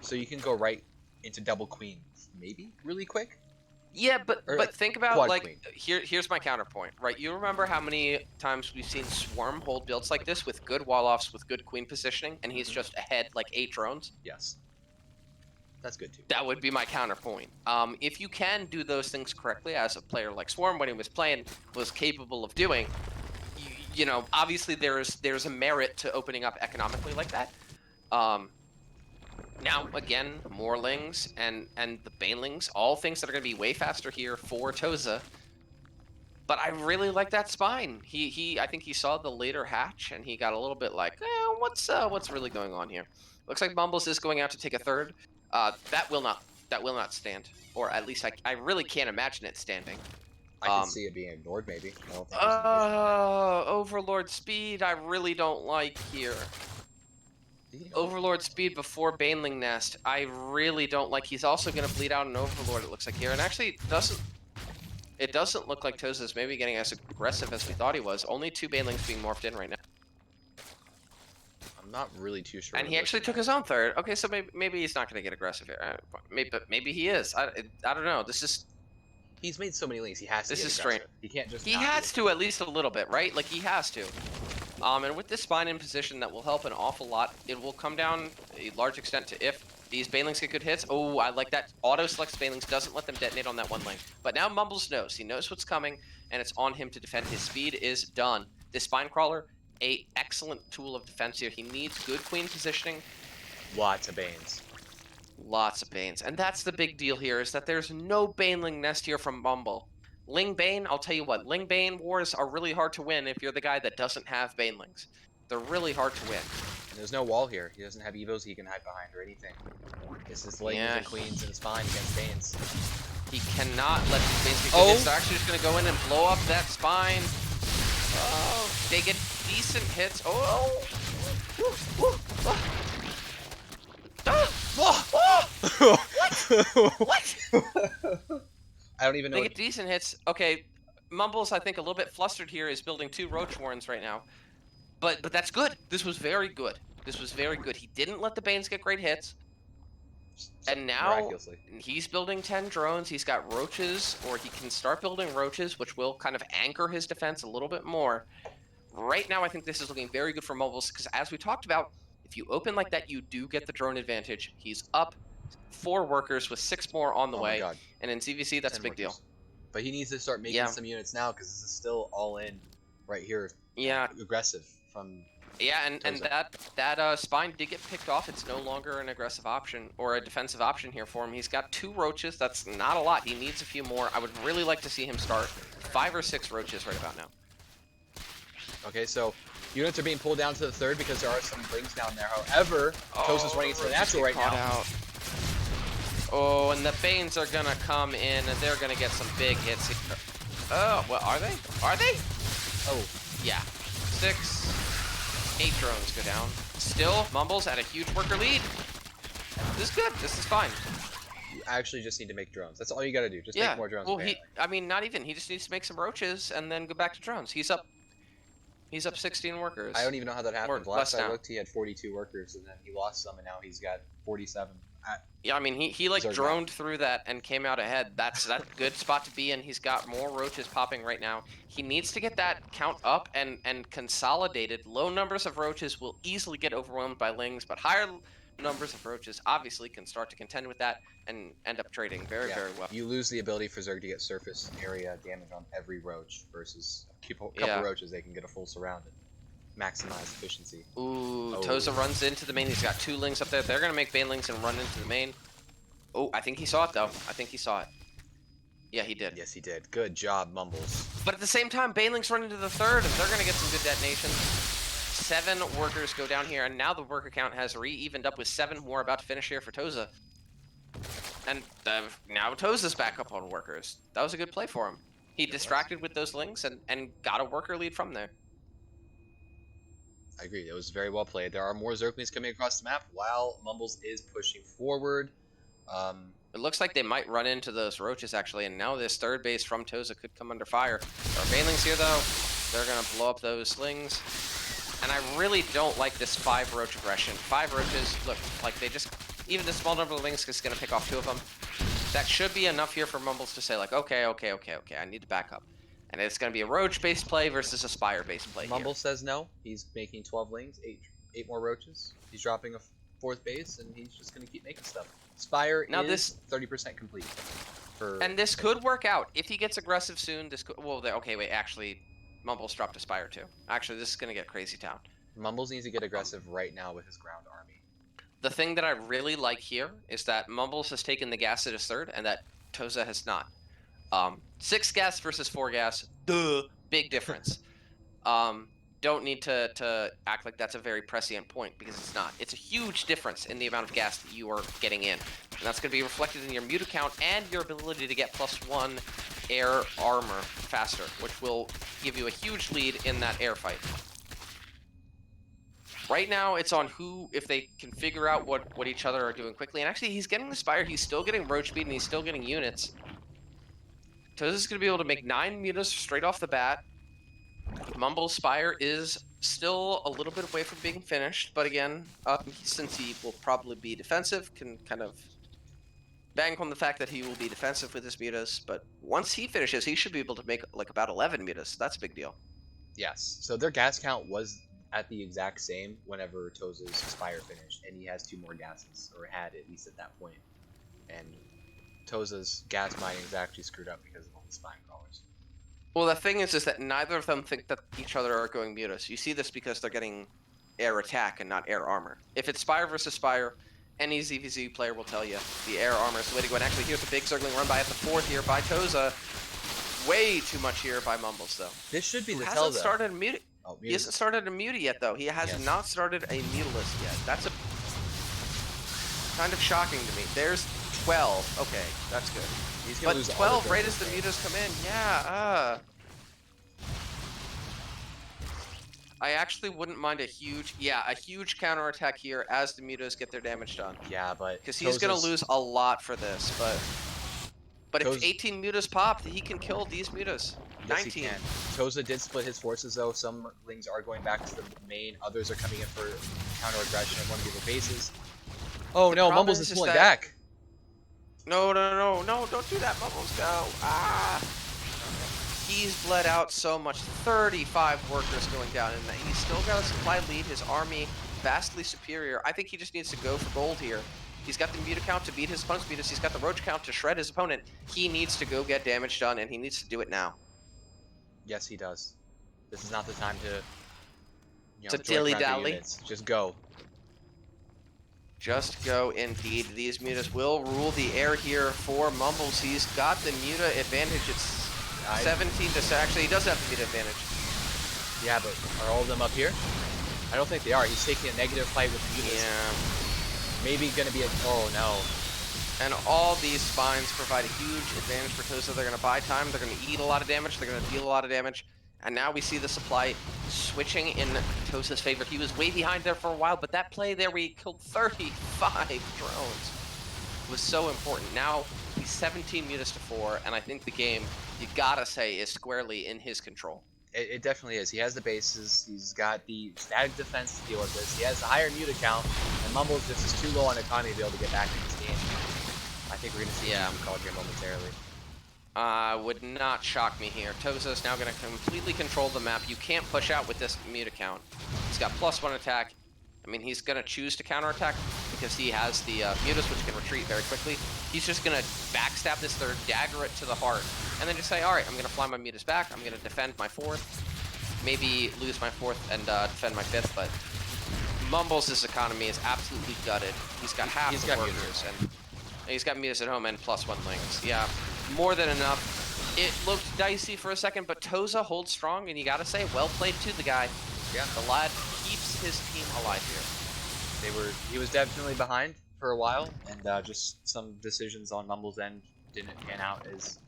so you can go right into double queen maybe really quick Yeah, or but like think about, quad like, queen. here's my counterpoint, right? You remember how many times we've seen Swarm hold builds like this with good wall offs, with good queen positioning, and he's Mhm. just ahead like 8 drones? Yes, that's good too. That would be my counterpoint. If you can do those things correctly, as a player like Swarm when he was playing was capable of doing, you know, obviously there's a merit to opening up economically like that. Um, Now, again, Morlings and the Banelings, all things that are going to be way faster here for Toza. But I really like that spine. I think he saw the later hatch and he got a little bit like, what's really going on here? Looks like Mumbles is going out to take a third. That will not stand, or at least I really can't imagine it standing. I could Um, see it being ignored maybe. I don't think there's any vision there. Overlord speed, I really don't like here. You know, Overlord speed before Baneling Nest. I really don't like. He's also going to bleed out an Overlord, it looks like here. And actually, it doesn't look like Toza's maybe getting as aggressive as we thought he was. Only 2 Banelings being morphed in right now. I'm not really too sure And what he I'm actually looking took at. his own third. Okay, so maybe he's not going to get aggressive here. Maybe he is. I don't know. He's made so many links, he has to This get is strange. aggressive. He can't just He not be has to aggressive. at least a little bit, right? Like he has to. And with this spine in position, that will help an awful lot. It will come down a large extent to if these Banelings get good hits. Oh, I like that. Auto selects Banelings, doesn't let them detonate on that one lane. But now Mumbles knows. He knows what's coming, and it's on him to defend. His speed is done. This spine crawler, a excellent tool of defense here. He needs good queen positioning. Lots of Banes. Lots of Banes. And that's the big deal here, is that there's no Baneling nest here from Mumble. Ling Bane, I'll tell you what, Ling Bane wars are really hard to win if you're the guy that doesn't have Banelings. They're really hard to win. And there's no wall here. He doesn't have Evos he can hide behind or anything. This is Lings Yeah, and Queens and it's fine against Banes. he cannot let these Banes get good Oh! hits. They're actually just going to go in and blow up that spine. Oh, they get decent hits. Oh! Woo, woo, woo. Ah! Oh! What? I don't even know. They get decent hits. Okay, Mumbles, I think, a little bit flustered here, is building 2 Roach Warrens right now. But that's good. This was very good. This was very good. He didn't let the Banes get great hits. And now Miraculously. he's building 10 drones. He's got roaches, or he can start building roaches, which will kind of anchor his defense a little bit more. Right now, I think this is looking very good for Mumbles, because as we talked about, if you open like that, you do get the drone advantage. He's up 4 workers with 6 more on the Oh my way. god. And in CVC, that's a 10 big deal. workers. But he needs to start making Yeah. some units now because this is still all in right here. Yeah. Aggressive from. Yeah, and Toza. that spine did get picked off. It's no longer an aggressive option or a defensive option here for him. He's got 2 roaches. That's not a lot. He needs a few more. I would really like to see him start 5 or 6 roaches right about now. Okay, so units are being pulled down to the third because there are some Lings down there. However, Toza's running into the roaches natural get right caught now. out. Oh, and the Banes are gonna come in, and they're gonna get some big hits here. Oh, well, are they? Are they? Oh, Yeah. 6, 8 drones go down. Still, Mumbles at a huge worker lead. This is good. This is fine. you actually just need to make drones. That's all you gotta do. Just Yeah. make more drones. Well, apparently. I mean, not even. He just needs to make some roaches and then go back to drones. He's up 16 workers. I don't even know how that happened. less Last I now. looked, he had 42 workers, and then he lost some, and now he's got 47. Yeah, I mean, he like Zerg droned through that and came out ahead. That's a good spot to be in. He's got more roaches popping right now. He needs to get that count up and consolidated. Low numbers of roaches will easily get overwhelmed by Lings, but higher numbers of roaches obviously can start to contend with that and end up trading very, Yeah, very well. you lose the ability for Zerg to get surface area damage on every roach versus a couple Yeah. roaches, they can get a full surround and maximize efficiency. Ooh, Oh. Toza runs into the main. He's got 2 Lings up there. They're going to make Banelings and run into the main. Oh, I think he saw it, though. I think he saw it. Yeah, he did. Yes, he did. Good job, Mumbles. But at the same time, Banelings run into the third, and they're going to get some good detonations. 7 workers go down here, and now the worker count has re-evened up with 7 who are about to finish here for Toza. And now Toza's back up on workers. That was a good play for him. He distracted with those Lings and got a worker lead from there. I agree. It was very well played. There are more Zerglings coming across the map while Mumbles is pushing forward. It looks like they might run into those roaches, actually, and now this third base from Toza could come under fire. There are banelings here, though. They're going to blow up those slings. And I really don't like this 5 roach aggression. 5 roaches, look, like they just... Even the small number of lings is going to pick off 2 of them. That should be enough here for Mumbles to say, like, okay, I need to back up. And it's going to be a roach-based play versus a spire-based play Mumbles says no. He's making 12 lings, 8 more roaches. He's dropping a 4th base, and he's just going to keep making stuff. Spire now is 30% complete. And this could work out. If he gets aggressive soon, this could... Well, okay, wait, actually, Mumbles dropped a Spire, too. Actually, this is going to get crazy town. Mumbles needs to get aggressive right now with his ground army. The thing that I really like here is that Mumbles has taken the gas at his third, and that Toza has not. 6 gas versus 4 gas, duh, big difference. Don't need to act like that's a very prescient point, because it's not. It's a huge difference in the amount of gas that you are getting in. And that's going to be reflected in your muta count and your ability to get +1 air armor faster, which will give you a huge lead in that air fight. Right now, it's on who, if they can figure out what each other are doing quickly. And actually, he's getting the Spire, he's still getting roach speed, and he's still getting units. Toza's going to be able to make 9 mutas straight off the bat. Mumble's Spire is still a little bit away from being finished, but again, since he will probably be defensive, can kind of bank on the fact that he will be defensive with his mutas, but once he finishes, he should be able to make like about 11 mutas, so that's a big deal. Yes, so their gas count was at the exact same whenever Toza's Spire finished, and he has 2 more gases, or had at least at that point. And Toza's gas mining is actually screwed up because of all the spine crawlers. Well, the thing is that neither of them think that each other are going mutas. You see this because they're getting air attack and not air armor. If it's Spire versus Spire, any ZVZ player will tell you the air armor is the way to go. And actually, here's a big Zergling run by at the 4th here by Toza. Way too much here by Mumbles, though. This should be the tell, tell, though. Started a muta. Oh, he hasn't started a muta yet, though. He has not started a mutalist yet. That's a kind of shocking to me. There's 12. Okay, that's good. He's gonna but lose 12 right as the mutas come in. Yeah, I actually wouldn't mind a huge counterattack here as the mutas get their damage done. Yeah, but because he's gonna lose a lot for this. But if 18 mutas pop, he can kill these mutas. Yes, 19. he can. Toza did split his forces though. Some lings are going back to the main. Others are coming in for counter aggression at one of the other bases. Oh no, Mumbles is pulling back. No, don't do that, Mumbles, go. He's bled out so much. 35 workers going down, and he's still got a supply lead. His army vastly superior. I think he just needs to go for gold here. He's got the muta count to beat his opponent's mutas. He's got the roach count to shred his opponent. He needs to go get damage done, and he needs to do it now. Yes, he does. This is not the time to, to dilly-dally. Just go. Just go, indeed. These mutas will rule the air here for Mumbles. He's got the muta advantage. It's 17 to... Actually, he does have the muta advantage. Yeah, but are all of them up here? I don't think they are. He's taking a negative fight with the mutas. Yeah. Maybe gonna be a... Oh, no. And all these spines provide a huge advantage for Toza. They're going to buy time. They're going to eat a lot of damage. They're going to deal a lot of damage. And now we see the supply switching in Toza's favor. He was way behind there for a while, but that play there where he killed 35 drones was so important. Now he's 17 mutas to 4, and I think the game, you gotta say, is squarely in his control. It definitely is. He has the bases. He's got the static defense to deal with this. He has the higher muta count, and Mumbles just is too low on economy to be able to get back in this game. I think we're going to see him called here momentarily. Would not shock me here. Toza's now going to completely control the map. You can't push out with this muta count. He's got +1 attack. I mean, he's going to choose to counterattack because he has the mutas, which can retreat very quickly. He's just going to backstab this third, dagger it to the heart, and then just say, all right, I'm going to fly my mutas back. I'm going to defend my 4th, maybe lose my 4th and defend my 5th, but Mumbles' economy is absolutely gutted. He's got half the workers, and he's got mutas at home and +1 lings. Yeah, more than enough. It looked dicey for a second, but Toza holds strong, and you got to say, well played to the guy. Yeah, the lad keeps his team alive here. He was definitely behind for a while, and just some decisions on Mumbles' end didn't pan out as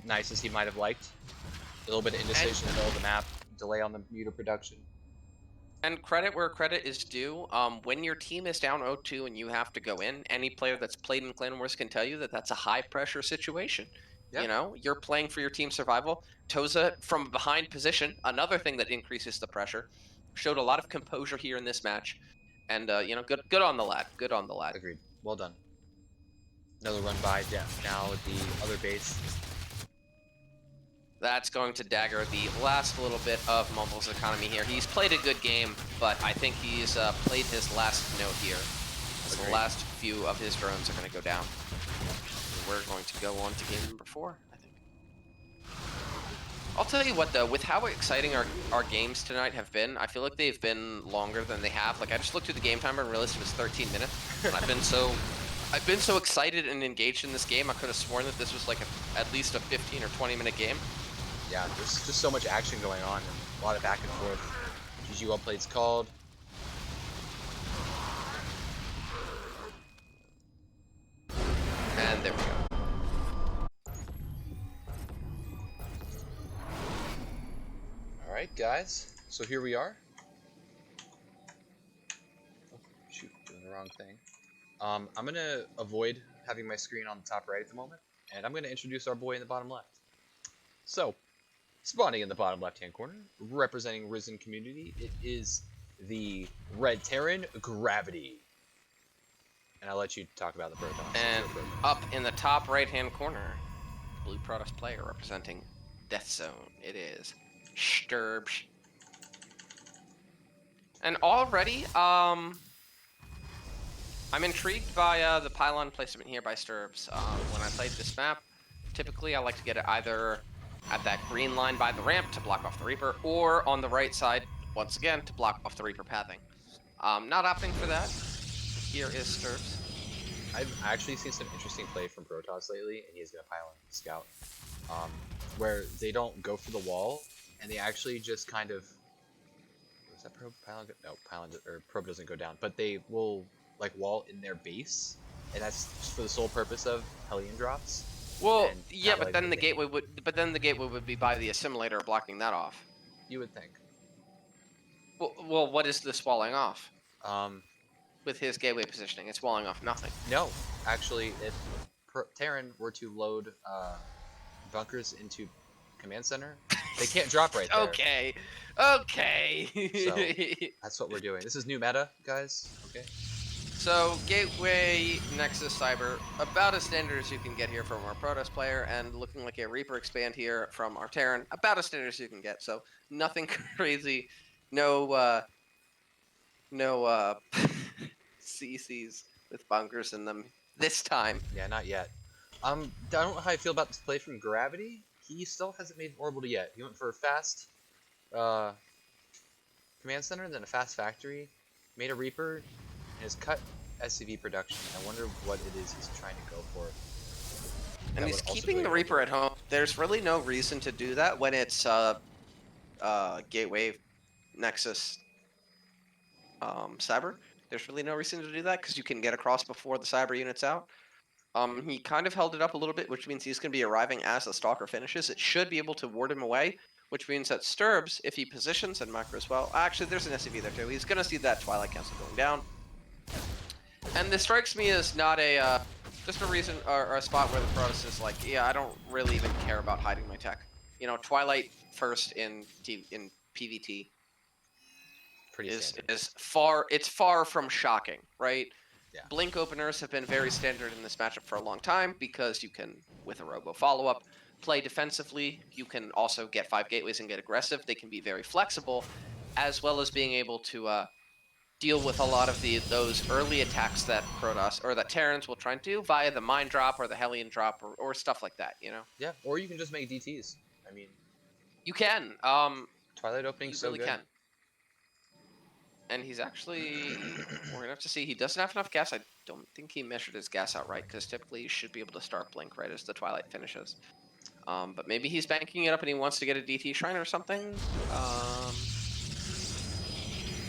nice as he might have liked. A little bit of indecision in the middle of the map, delay on the muta production. And credit where credit is due. When your team is down 0-2 and you have to go in, any player that's played in Clan Wars can tell you that that's a high pressure situation. Yeah, You're playing for your team's survival. Toza from a behind position, another thing that increases the pressure, showed a lot of composure here in this match, and good on the lad. Good on the lad. agreed. Well done. Another run by now with the other base. That's going to dagger the last little bit of Mumble's economy here. He's played a good game, but I think he's played his last note here. As the last few of his drones are going to go down. We're going to go on to game number 4, I think. I'll tell you what, though, with how exciting our games tonight have been, I feel like they've been longer than they have. Like, I just looked through the game timer and realized it was 13 minutes. And I've been so excited and engaged in this game, I could have sworn that this was like at least a 15 or 20-minute game. Yeah, there's just so much action going on and a lot of back and forth. GG well played's called. And there we go. Alright, guys. So here we are. Oh, shoot, doing the wrong thing. I'm going to avoid having my screen on the top right at the moment, and I'm going to introduce our boy in the bottom left. So, spawning in the bottom left-hand corner, representing Risen Community, it is the Red Terran Gravity. And I'll let you talk about the Proton. And up in the top right-hand corner, Blue Protoss player representing Deathzone. It is Sturbs. And already, I'm intrigued by the pylon placement here by Sturbs. When I played this map, typically I like to get it either at that green line by the ramp to block off the Reaper, or on the right side, once again, to block off the Reaper pathing. Not opting for that. Here is Sturbs. I've actually seen some interesting play from Protoss lately, and he's going to pylon scout, where they don't go for the wall, and they actually just kind of... Was that probe? Pylon? No, pylon or probe doesn't go down, but they will like wall in their base, and that's just for the sole purpose of Hellion drops. Well, yeah, but then the gateway would be by the assimilator blocking that off. You would think. Well, what is this walling off? Um, With his gateway positioning, it's walling off nothing. No, actually, if Terran were to load bunkers into command center, they can't drop right there. Okay. So that's what we're doing. This is new meta, guys. Okay. So gateway Nexus Cyber, about as standard as you can get here from our Protoss player, and looking like a Reaper expand here from our Terran, about as standard as you can get. So nothing crazy, no CCs with bunkers in them this time. Yeah, not yet. I don't know how I feel about this play from Gravity. He still hasn't made an orbital yet. He went for a fast command center, then a fast factory, made a Reaper, and has cut SCV production. I wonder what it is he's trying to go for. And he's keeping the Reaper at home. There's really no reason to do that when it's Gateway Nexus Cyber. There's really no reason to do that because you can get across before the Cyber unit's out. He kind of held it up a little bit, which means he's going to be arriving as the Stalker finishes. It should be able to ward him away, which means that Sturbs, if he positions and macros well... Actually, there's an SCV there too. He's going to see that Twilight Cancel going down. And this strikes me as not a... just a reason, or a spot where the Protoss is like, yeah, I don't really even care about hiding my tech. You know, Twilight first in PvT is far from shocking, right? Yeah. Blink openers have been very standard in this matchup for a long time because you can, with a robo follow-up, play defensively. You can also get 5 gateways and get aggressive. They can be very flexible, as well as being able to deal with a lot of those early attacks that Protoss or that Terrans will try and do via the mine drop or the Hellion drop or stuff like that, you know? Yeah, or you can just make DTs. I mean, you can. Twilight opening so really good. Can. And he's actually, we're gonna have to see. He doesn't have enough gas. I don't think he measured his gas out right because typically you should be able to start Blink right as the Twilight finishes. But maybe he's banking it up and he wants to get a DT Shrine or something.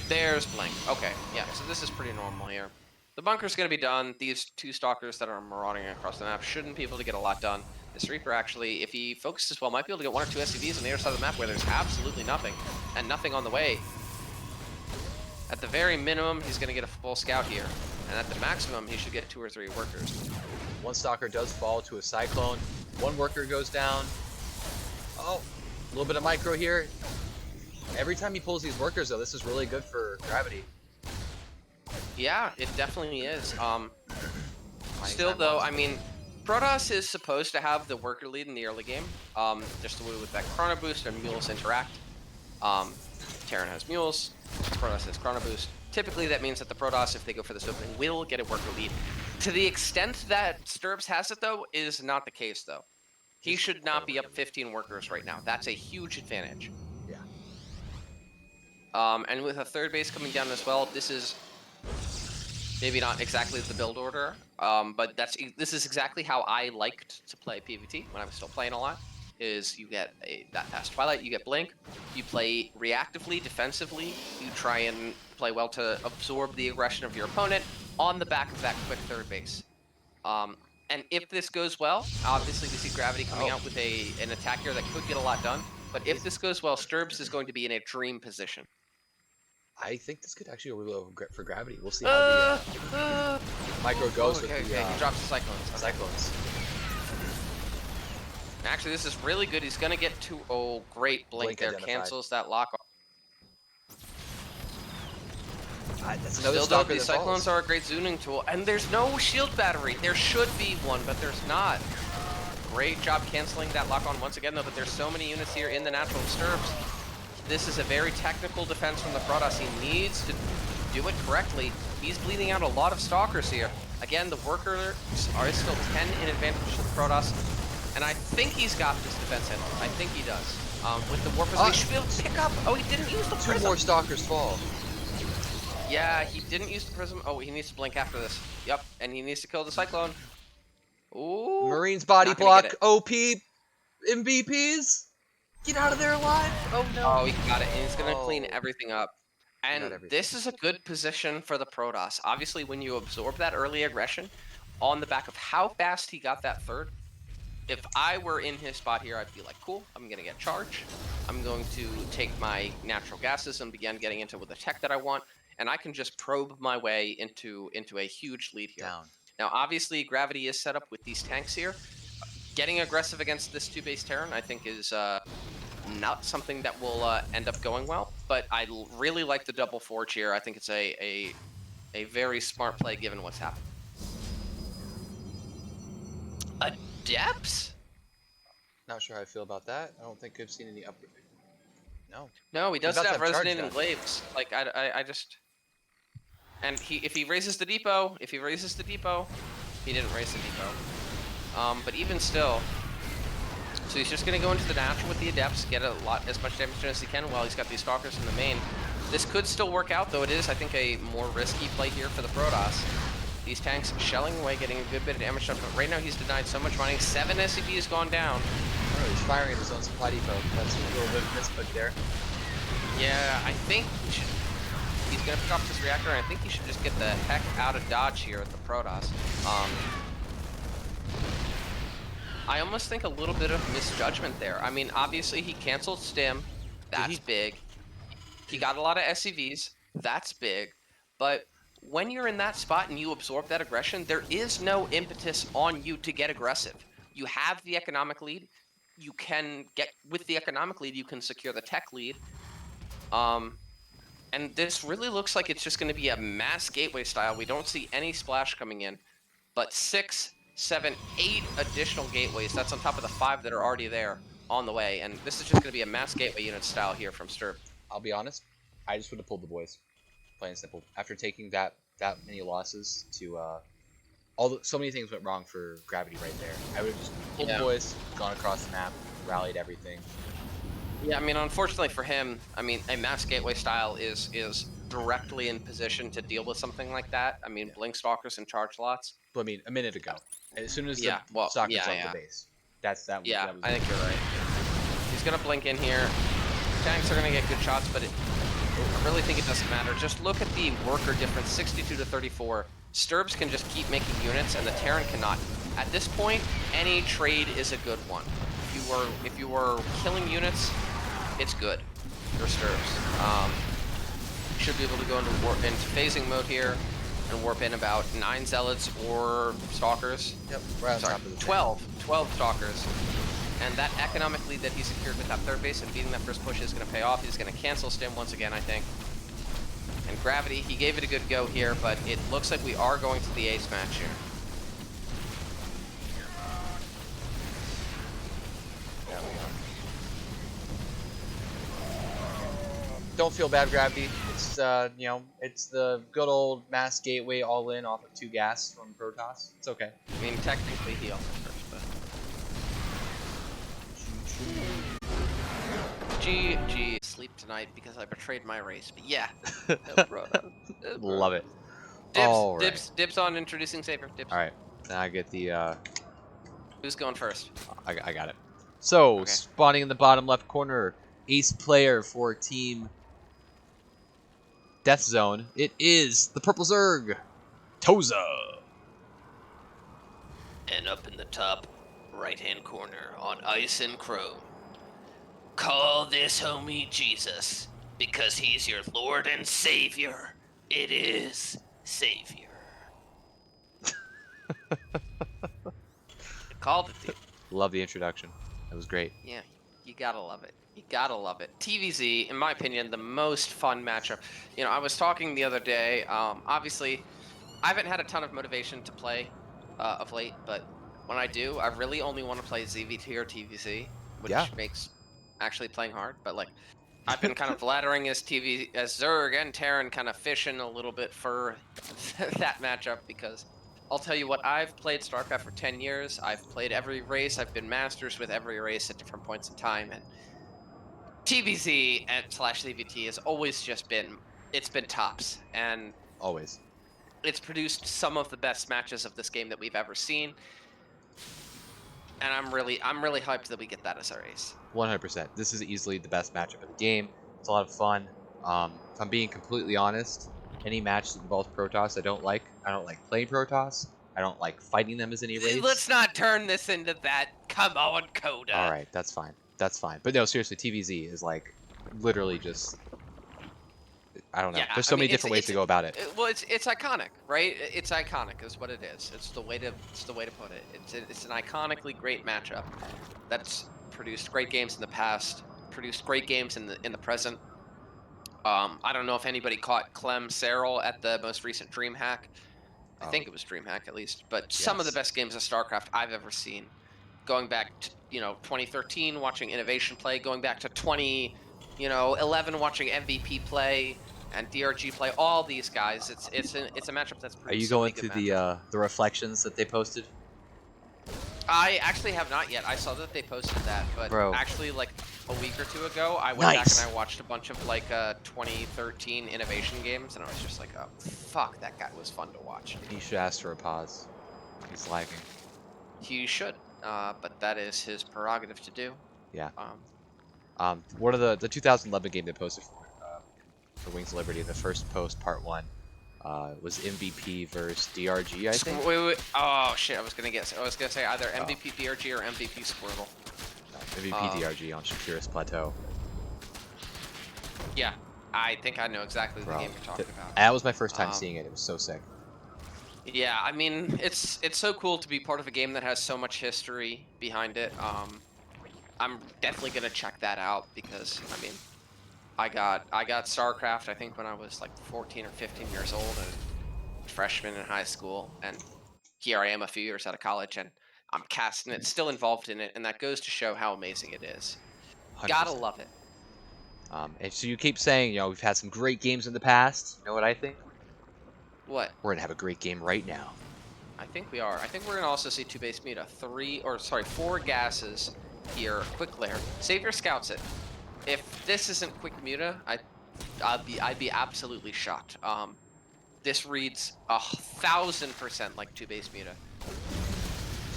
There's Blink. Okay, yeah, so this is pretty normal here. The bunker's going to be done. These 2 Stalkers that are marauding across the map shouldn't be able to get a lot done. This Reaper actually, if he focuses well, might be able to get 1 or 2 SCVs on the other side of the map where there's absolutely nothing, and nothing on the way. At the very minimum, he's going to get a full scout here. And at the maximum, he should get 2 or 3 workers. One stalker does fall to a cyclone. One worker goes down. Oh, a little bit of micro here. Every time he pulls these workers, though, this is really good for Gravity. Yeah, it definitely is. Still, though, I mean, Protoss is supposed to have the worker lead in the early game. Just the way with that Chrono Boost and Mules interact. Terran has Mules, Protoss has Chrono Boost. Typically, that means that the Protoss, if they go for this opening, will get a worker lead. To the extent that Sturps has it, though, is not the case, though. He should not be up 15 workers right now. That's a huge advantage. Yeah. And with a third base coming down as well, this is maybe not exactly the build order, but this is exactly how I liked to play PvT when I was still playing a lot. Is you get that fast Twilight, you get Blink, you play reactively, defensively, you try and play well to absorb the aggression of your opponent on the back of that quick third base. And if this goes well, obviously we see Gravity coming out with an attack here that could get a lot done. But if this goes well, Sturbs is going to be in a dream position. I think this could actually go really well for Gravity. We'll see how the micro goes with the he drops the Cyclones. Cyclones. Actually, this is really good. He's going to get to... Oh, great. Blink there identified. cancels that lock. That's another Still, though, stalker the that Cyclones falls. are a great zooming tool. And there's no shield battery. There should be one, but there's not. Great job canceling that lock on once again, though, but there's so many units here in the natural Sturbs. This is a very technical defense from the Protoss. He needs to do it correctly. He's bleeding out a lot of stalkers here. Again, the workers are still 10 in advantage to the Protoss. And I think he's got this defense handled. I think he does. With the Warp Prism, he should be able to pick up. Oh, he didn't use the Prism. 2 more stalkers fall. Yeah, he didn't use the Prism. Oh, he needs to blink after this. Yep, and he needs to kill the Cyclone. Ooh. Marines body Not gonna get block. it. OP MVPs. Get out of there alive. Oh no. Oh, he got it. And he's going to clean everything up. And everything. this is a good position for the Protoss. Obviously, when you absorb that early aggression on the back of how fast he got that third, if I were in his spot here, I'd be like, cool, I'm going to get charge. I'm going to take my natural gases and begin getting into with the tech that I want. And I can just probe my way into a huge lead here. Down. Now, obviously, Gravity is set up with these tanks here. Getting aggressive against this 2-base Terran, I think, is not something that will end up going well. But I really like the double forge here. I think it's a very smart play given what's happened. Adepts? Not sure how I feel about that. I don't think I've seen any upgrade. No. No, he does about to have have charge resonating done. glaives. Like I just. And if he raises the depot, he didn't raise the depot. But even still, so he's just gonna go into the natural with the adepts, get as much damage done as he can while he's got these stalkers in the main. This could still work out, though it is, I think, a more risky play here for the Protoss. These tanks shelling away, getting a good bit of damage done, but right now he's denied so much money. 7 SCV has gone down. Oh, he's firing at his own supply depot. That's a little bit of a misclick there. Yeah, I think he's going to pick off this reactor, and I think he should just get the heck out of dodge here at the Protoss. I almost think a little bit of misjudgment there. I mean, obviously he canceled Stim. That's big. He got a lot of SCVs. That's big. But when you're in that spot and you absorb that aggression, there is no impetus on you to get aggressive. You have the economic lead. You can get, with the economic lead, you can secure the tech lead. And this really looks like it's just going to be a mass gateway style. We don't see any splash coming in, but 6, 7, 8 additional gateways. That's on top of the 5 that are already there on the way. And this is just going to be a mass gateway unit style here from Sturb. I'll be honest, I just would have pulled the boys, plain and simple. After taking that many losses to so many things went wrong for Gravity right there. I would have just pulled the boys, gone across the map, rallied everything. Yeah, I mean, unfortunately for him, I mean, a mass gateway style is directly in position to deal with something like that. I mean, blink stalkers and charge lots. But I mean, a minute ago, as soon as the stalkers left the base, that was I think you're right. He's gonna blink in here. Tanks are gonna get good shots, but I really think it doesn't matter. Just look at the worker difference, 62 to 34. Sturbs can just keep making units, and the Terran cannot. At this point, any trade is a good one. If you were killing units, it's good for Sturbs. should be able to go into phasing mode here and warp in about 9 zealots or stalkers. Yep, right on Sorry, top of the 12 stalkers. And that economic lead that he secured with that third base and beating that first push is going to pay off. He's going to cancel stim once again, I think. And Gravity, he gave it a good go here, but it looks like we are going to the ace match here. Yeah, we are. Don't feel bad, Gravity. It's you know, it's the good old mass gateway all in off of 2 gas from Protoss. It's okay. I mean, technically he also first, but GG, sleep tonight because I betrayed my race. But yeah, no problem. Love it. Dibs, All right. dibs on introducing Saber. Dibs. All right. Now I get the. Who's going first? I got it. So Okay. spawning in the bottom left corner, ace player for team Deathzone. It is the purple Zerg, Toza. And up in the top right-hand corner on Ice and Chrome, call this homie Jesus, because he's your Lord and Savior. It is Savior. Called it, dude. Love the introduction. That was great. Yeah, you gotta love it. You gotta love it. TVZ, in my opinion, the most fun matchup. You know, I was talking the other day. Obviously, I haven't had a ton of motivation to play of late, but when I do, I really only want to play ZVT or TVZ, which Yeah. makes actually playing hard. But like, I've been kind of laddering as Zerg and Terran, kind of fishing a little bit for that matchup because I'll tell you what, I've played StarCraft for 10 years. I've played every race. I've been masters with every race at different points in time, and TVZ and /ZVT has always just been, it's been tops, and Always. it's produced some of the best matches of this game that we've ever seen. And I'm really hyped that we get that as our ace. 100%. This is easily the best matchup of the game. It's a lot of fun. If I'm being completely honest, any match that involves Protoss I don't like. I don't like playing Protoss. I don't like fighting them as any race. Let's not turn this into that. Come on, Coda. All right, that's fine. That's fine. But no, seriously, TVZ is like literally just. I don't know. Yeah, There's so many different ways to go about it. Well, it's iconic, right? It's iconic, is what it is. It's the way to put it. It's an iconically great matchup that's produced great games in the past, produced great games in the present. I don't know if anybody caught Clem Serral at the most recent DreamHack. I think it was DreamHack at least, but some of the best games of StarCraft I've ever seen. Going back to 2013, watching Innovation play. Going back to 2011, watching MVP play and DRG play. All these guys. It's a matchup that's. Are you going to the reflections that they posted? I actually have not yet. I saw that they posted that, but actually, like a week or two ago, I went back and I watched a bunch of like 2013 Innovation games, and I was just like, oh fuck, that guy was fun to watch. He should ask for a pause. He's lagging. He should, but that is his prerogative to do. Yeah. One of the 2011 game they posted for Wings of Liberty, the first post, part 1. Was MVP versus DRG, I think. Wait. Oh shit! I was gonna say either MVP DRG or MVP Squirtle. MVP DRG on Shakira's Plateau. Yeah, I think I know exactly the game you're talking about. That was my first time seeing it. It was so sick. Yeah, I mean, it's so cool to be part of a game that has so much history behind it. I'm definitely gonna check that out because I mean, I got StarCraft I think when I was like 14 or 15 years old, a freshman in high school, and here I am a few years out of college, and I'm casting it, still involved in it, and that goes to show how amazing it is. 100%. Gotta love it. And so you keep saying, we've had some great games in the past. You know what I think? What? We're gonna have a great game right now. I think we are. I think we're gonna also see 2 base meta, 4 gases here. Quick lair. Savior scouts it. If this isn't quick muta, I'd be absolutely shocked. This reads 1000% like 2 base muta.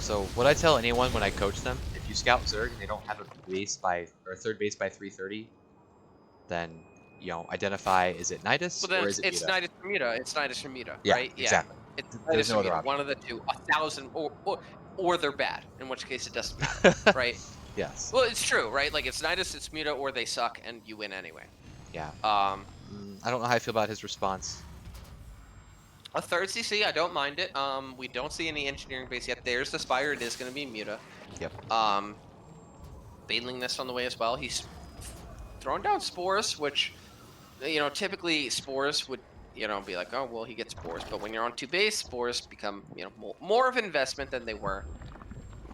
So what I tell anyone when I coach them, if you scout Zerg and they don't have a third base by 330, then identify, is it Nidus or is it it's Nidus or Muta? It's Nidus or Muta, yeah, right? Exactly. Yeah, there's no other option. One of the two, 1000, or they're bad, in which case it doesn't matter, right? Yes. Well, it's true, right? Like it's Nidus, it's Muta, or they suck, and you win anyway. Yeah. I don't know how I feel about his response. A third CC, I don't mind it. We don't see any engineering base yet. There's the Spire. It is going to be Muta. Yep. Baneling Nest on the way as well. He's throwing down Spores, which, typically Spores would, be like, oh, well, he gets Spores. But when you're on 2 base, Spores become, more of an investment than they were.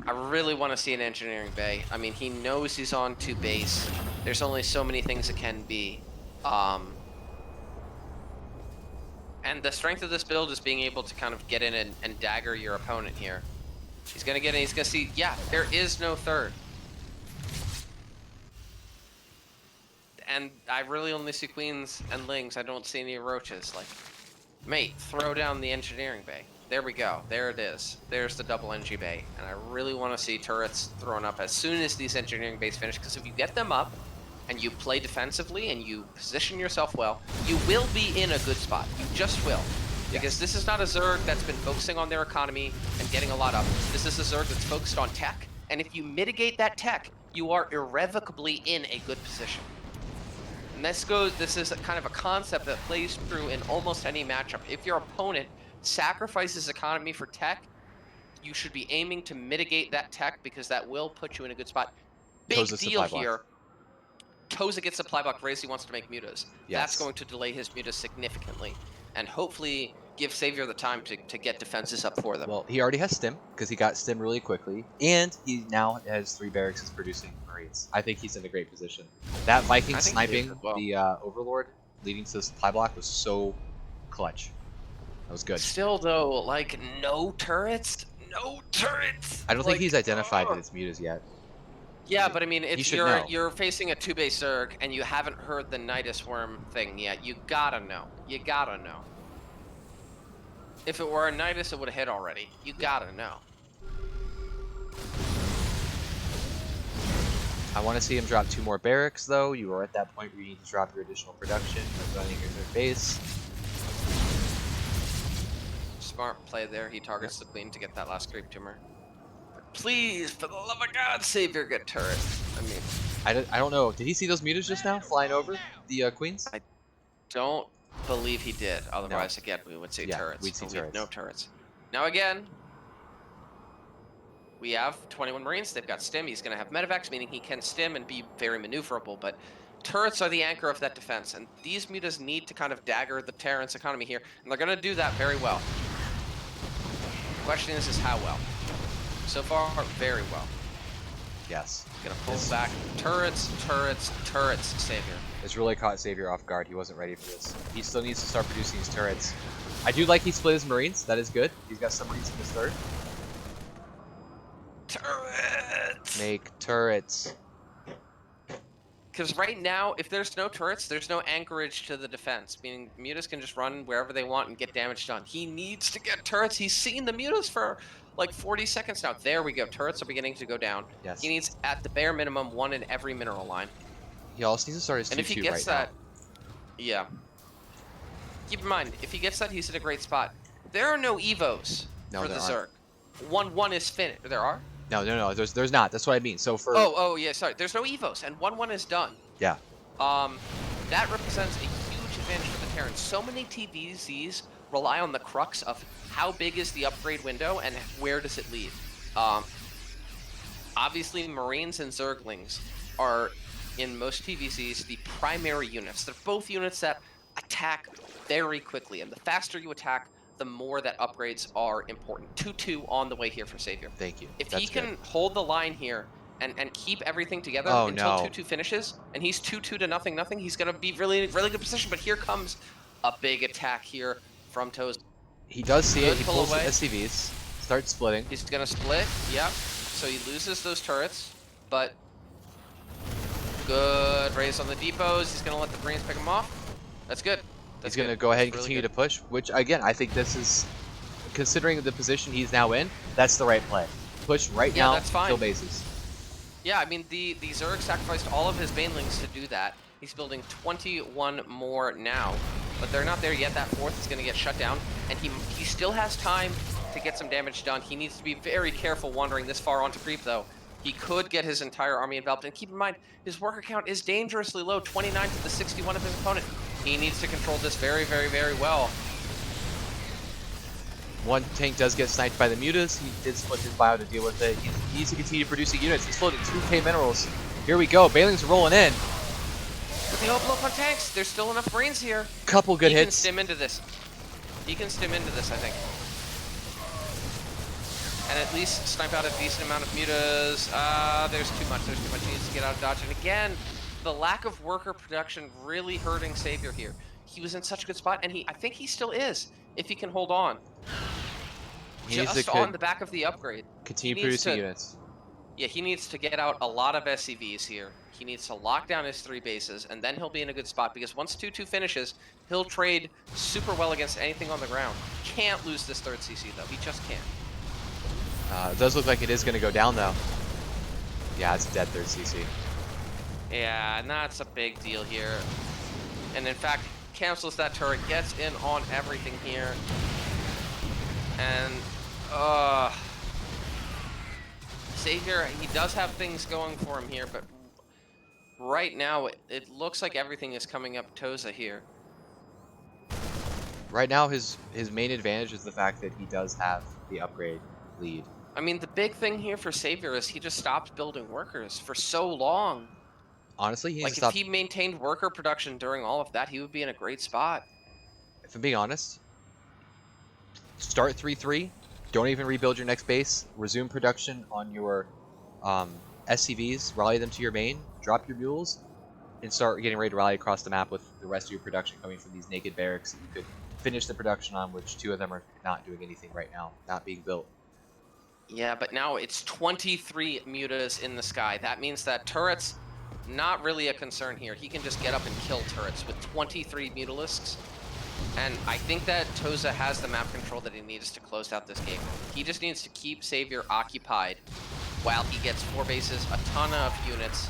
I really want to see an engineering bay. I mean, he knows he's on 2 base. There's only so many things it can be. And the strength of this build is being able to kind of get in and dagger your opponent here. He's going to get in, he's going to see, yeah, there is no third. And I really only see queens and lings. I don't see any roaches. Like, mate, throw down the engineering bay. There we go. There it is. There's the double NG bay. And I really want to see turrets thrown up as soon as these engineering bays finish, because if you get them up, and you play defensively and you position yourself well, you will be in a good spot. You just will. Because this is not a Zerg that's been focusing on their economy and getting a lot up. This is a Zerg that's focused on tech, and if you mitigate that tech, you are irrevocably in a good position. And this is kind of a concept that plays through in almost any matchup. If your opponent sacrifices economy for tech, you should be aiming to mitigate that tech, because that will put you in a good spot. Big deal here. Toza gets supply block raised, he wants to make mutas. Yes. That's going to delay his mutas significantly, and hopefully give Savior the time to get defenses up for them. Well, he already has stim, because he got stim really quickly, and he now has 3 barracks producing Marines. I think he's in a great position. That Viking sniping the Overlord leading to the supply block was so clutch. That was good. Still, though, like, no turrets? No turrets! I don't think he's identified that it's mutas yet. Yeah, but I mean, if you're facing a 2-base Zerg and you haven't heard the Nidus Worm thing yet, you gotta know. You gotta know. If it were a Nidus, it would have hit already. You gotta know. I want to see him drop 2 more barracks, though. You are at that point where you need to drop your additional production by running your third base. Smart play there. He targets the queen to get that last creep tumor. Please, for the love of God, Savior, get turret. I mean, I don't know. Did he see those mutas just now flying over the queens? I don't believe he did. Otherwise, again, we would see turrets. We'd see turrets. No turrets. Now again, we have 21 Marines. They've got stim. He's going to have medevacs, meaning he can stim and be very maneuverable. But turrets are the anchor of that defense, and these mutas need to kind of dagger the Terran's economy here, and they're going to do that very well. The question is how well. So far, very well. Yes. Gonna pull back. Turrets, turrets, turrets, Savior. It's really caught Savior off guard. He wasn't ready for this. He still needs to start producing his turrets. I do like he split his Marines. That is good. He's got some Marines in his third. Turrets! Make turrets. Because right now, if there's no turrets, there's no anchorage to the defense. Meaning, mutas can just run wherever they want and get damage done. He needs to get turrets. He's seen the mutas for like 40 seconds now. There we go. Turrets are beginning to go down. Yes. He needs, at the bare minimum, 1 in every mineral line. He also needs to start his 2-2 and if he gets that, now. Yeah. Keep in mind, if he gets that, he's in a great spot. There are no evos for the Zerg. 1-1 is finished. There are? No. There's not. That's what I mean. So for oh yeah, sorry. There's no evos, and 1-1 is done. Yeah. That represents a huge advantage for the Terrans. So many TVZs rely on the crux of how big is the upgrade window and where does it lead. Obviously, Marines and Zerglings are, in most TVZs, the primary units. They're both units that attack very quickly, and the faster you attack, the more that upgrades are important. 2-2 on the way here for Savior. Thank you. If That's he can good. hold the line here and keep everything together until 2-2 finishes, and he's 2-2 to nothing, he's going to be really good position. But here comes a big attack here from Toes. He does see it. He pull pulls the away. SCVs, starts splitting. He's going to split, yep. So he loses those turrets, but good raise on the depots. He's going to let the Marines pick him off. That's good. He's going to go ahead and continue to push, which, again, I think this is, considering the position he's now in, that's the right play. Push right now, that's fine. kill bases. Yeah, I mean, the Zerg sacrificed all of his Banelings to do that. He's building 21 more now, but they're not there yet. That 4th is going to get shut down, and he still has time to get some damage done. He needs to be very careful wandering this far onto creep, though. He could get his entire army enveloped, and keep in mind, his worker count is dangerously low, 29 to the 61 of his opponent. He needs to control this very, very, very well. One tank does get sniped by the mutas. He did split his bio to deal with it. He needs to continue producing units. He's floating 2k minerals. Here we go. Bailing's rolling in. But the overload on tanks. There's still enough brains here. Couple good hits. He can stim into this. He can stim into this, I think. And at least snipe out a decent amount of mutas. There's too much. There's too much. He needs to get out of dodge. And again, the lack of worker production really hurting Savior here. He was in such a good spot, and I think he still is, if he can hold on. He needs Just to on the back of the upgrade. continue producing units. Yeah, he needs to get out a lot of SCVs here. He needs to lock down his 3 bases, and then he'll be in a good spot, because once 2-2 finishes, he'll trade super well against anything on the ground. Can't lose this 3rd CC, though. He just can't. It does look like it is going to go down, though. Yeah, it's a dead 3rd CC. Yeah, and that's a big deal here. And in fact, cancels that turret, gets in on everything here. And, Savior, he does have things going for him here, but right now, it looks like everything is coming up Toza here. Right now, his main advantage is the fact that he does have the upgrade lead. I mean, the big thing here for Savior is he just stopped building workers for so long. Honestly, he like, if he maintained worker production during all of that, he would be in a great spot. If I'm being honest, start 3-3. Don't even rebuild your next base. Resume production on your SCVs. Rally them to your main. Drop your mules. And start getting ready to rally across the map with the rest of your production coming from these naked barracks that you could finish the production on, which 2 of them are not doing anything right now. Not being built. Yeah, but now it's 23 mutas in the sky. That means that turrets, not really a concern here. He can just get up and kill turrets with 23 mutalisks. And I think that Toza has the map control that he needs to close out this game. He just needs to keep Savior occupied while he gets 4 bases, a ton of units.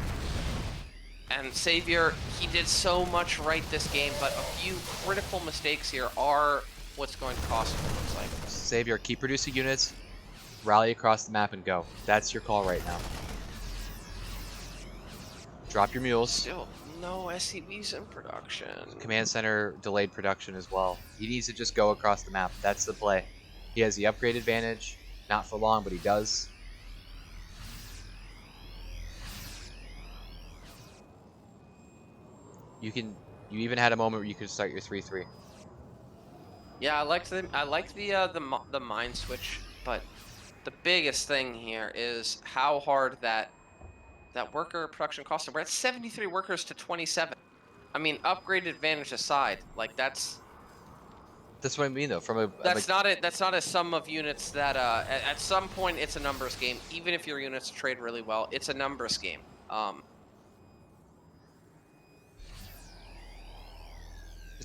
And Savior, he did so much right this game, but a few critical mistakes here are what's going to cost him, it looks like. Savior, keep producing units. Rally across the map and go. That's your call right now. Drop your mules. Still, no SCVs in production. Command center delayed production as well. He needs to just go across the map. That's the play. He has the upgrade advantage. Not for long, but he does. You even had a moment where you could start your 3-3. Yeah, I liked the mind switch, but the biggest thing here is how hard that worker production cost him. We're at 73 workers to 27. I mean, upgrade advantage aside, like that's what I mean, though. that's not a sum of units that at some point it's a numbers game. Even if your units trade really well, it's a numbers game.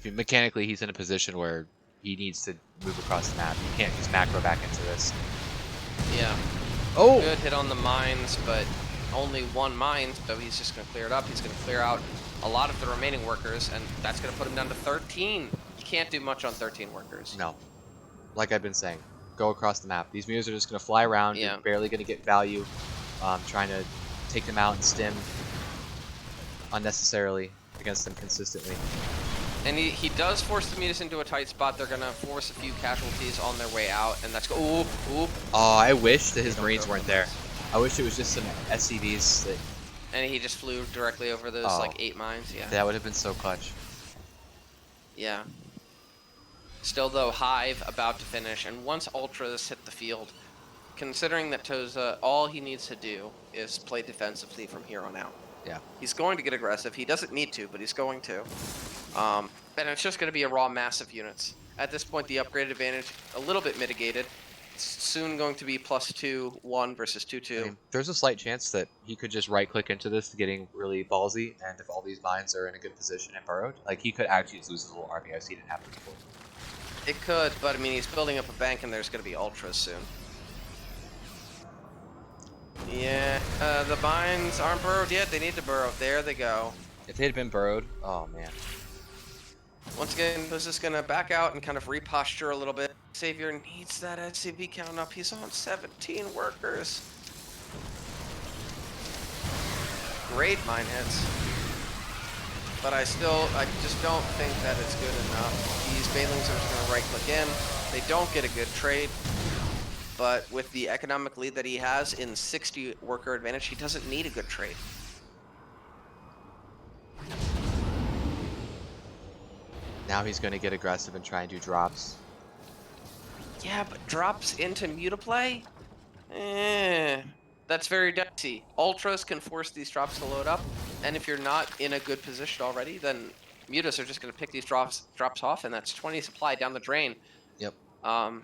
Mechanically, he's in a position where he needs to move across the map. You can't just macro back into this. Yeah. Oh! Good hit on the mines, but only 1 mine, so he's just going to clear it up. He's going to clear out a lot of the remaining workers, and that's going to put him down to 13. You can't do much on 13 workers. No. Like I've been saying, go across the map. These mules are just going to fly around. Yeah. You're barely going to get value. Trying to take them out and stim unnecessarily against them consistently. And he does force the mutas into a tight spot. They're going to force a few casualties on their way out, and that's ooh. Oh, I wish that his Marines weren't there. I wish it was just some SCVs that... And he just flew directly over those, like, 8 mines, yeah. That would have been so clutch. Yeah. Still, though, Hive about to finish, and once Ultras hit the field, considering that Toza, all he needs to do is play defensively from here on out. Yeah. He's going to get aggressive. He doesn't need to, but he's going to. And it's just going to be a raw mass of units. At this point, the upgrade advantage a little bit mitigated. It's soon going to be +2, 1 versus 2-2. I mean, there's a slight chance that he could just right-click into this, getting really ballsy, and if all these mines are in a good position and burrowed, like, he could actually just lose his little army. I've seen it happen before. It could, but I mean, he's building up a bank, and there's going to be ultras soon. Yeah, the mines aren't burrowed yet. They need to burrow. There they go. If they had been burrowed, oh man. Once again, this is going to back out and kind of reposture a little bit. Savior needs that SCV count up. He's on 17 workers. Great mine hits. but I just don't think that it's good enough. These Banelings are just going to right-click in. They don't get a good trade, but with the economic lead that he has in 60 worker advantage, he doesn't need a good trade. Now he's going to get aggressive and try and do drops. Yeah, but drops into Mutaplay? That's very dicey. Ultras can force these drops to load up, and if you're not in a good position already, then Mutas are just going to pick these drops off, and that's 20 supply down the drain. Yep. I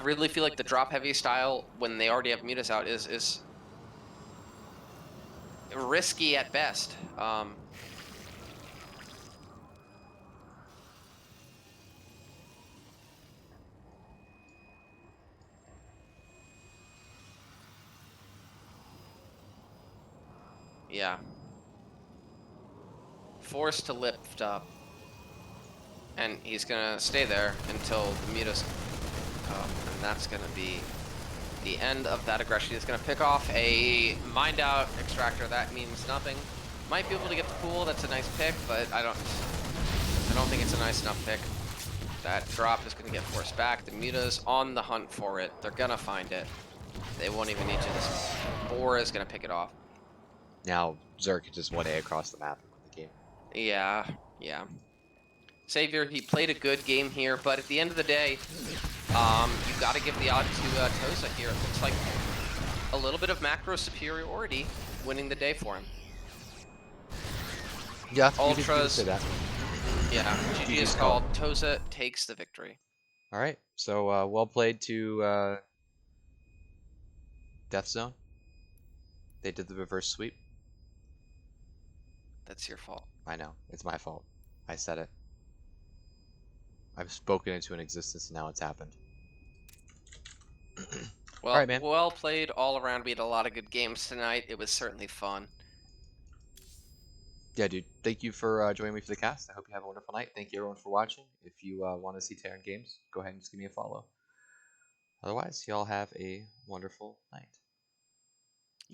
really feel like the drop heavy style when they already have Mutas out is risky at best. Yeah. Forced to lift up. And he's gonna stay there until the Mutas come, and that's gonna be the end of that aggression. He's gonna pick off a mined out extractor. That means nothing. Might be able to get the pool. That's a nice pick, but I don't think it's a nice enough pick. That drop is gonna get forced back. The Muta's on the hunt for it. They're gonna find it. They won't even need to. This Boar is gonna pick it off. Now Zerk just 1A across the map and win the game. Yeah, yeah. Savior, he played a good game here, but at the end of the day, you got to give the odd to Toza here. It looks like a little bit of macro superiority winning the day for him. Yeah, Ultras. you can say that. Yeah, GG is called. Toza takes the victory. All right, so well played to Deathzone. They did the reverse sweep. That's your fault. I know, it's my fault. I said it. I've spoken into an existence and now it's happened. Well, all right, man. Well played all around. We had a lot of good games tonight. It was certainly fun. Yeah, dude. Thank you for joining me for the cast. I hope you have a wonderful night. Thank you, everyone, for watching. If you want to see Terran Games, go ahead and just give me a follow. Otherwise, y'all have a wonderful night.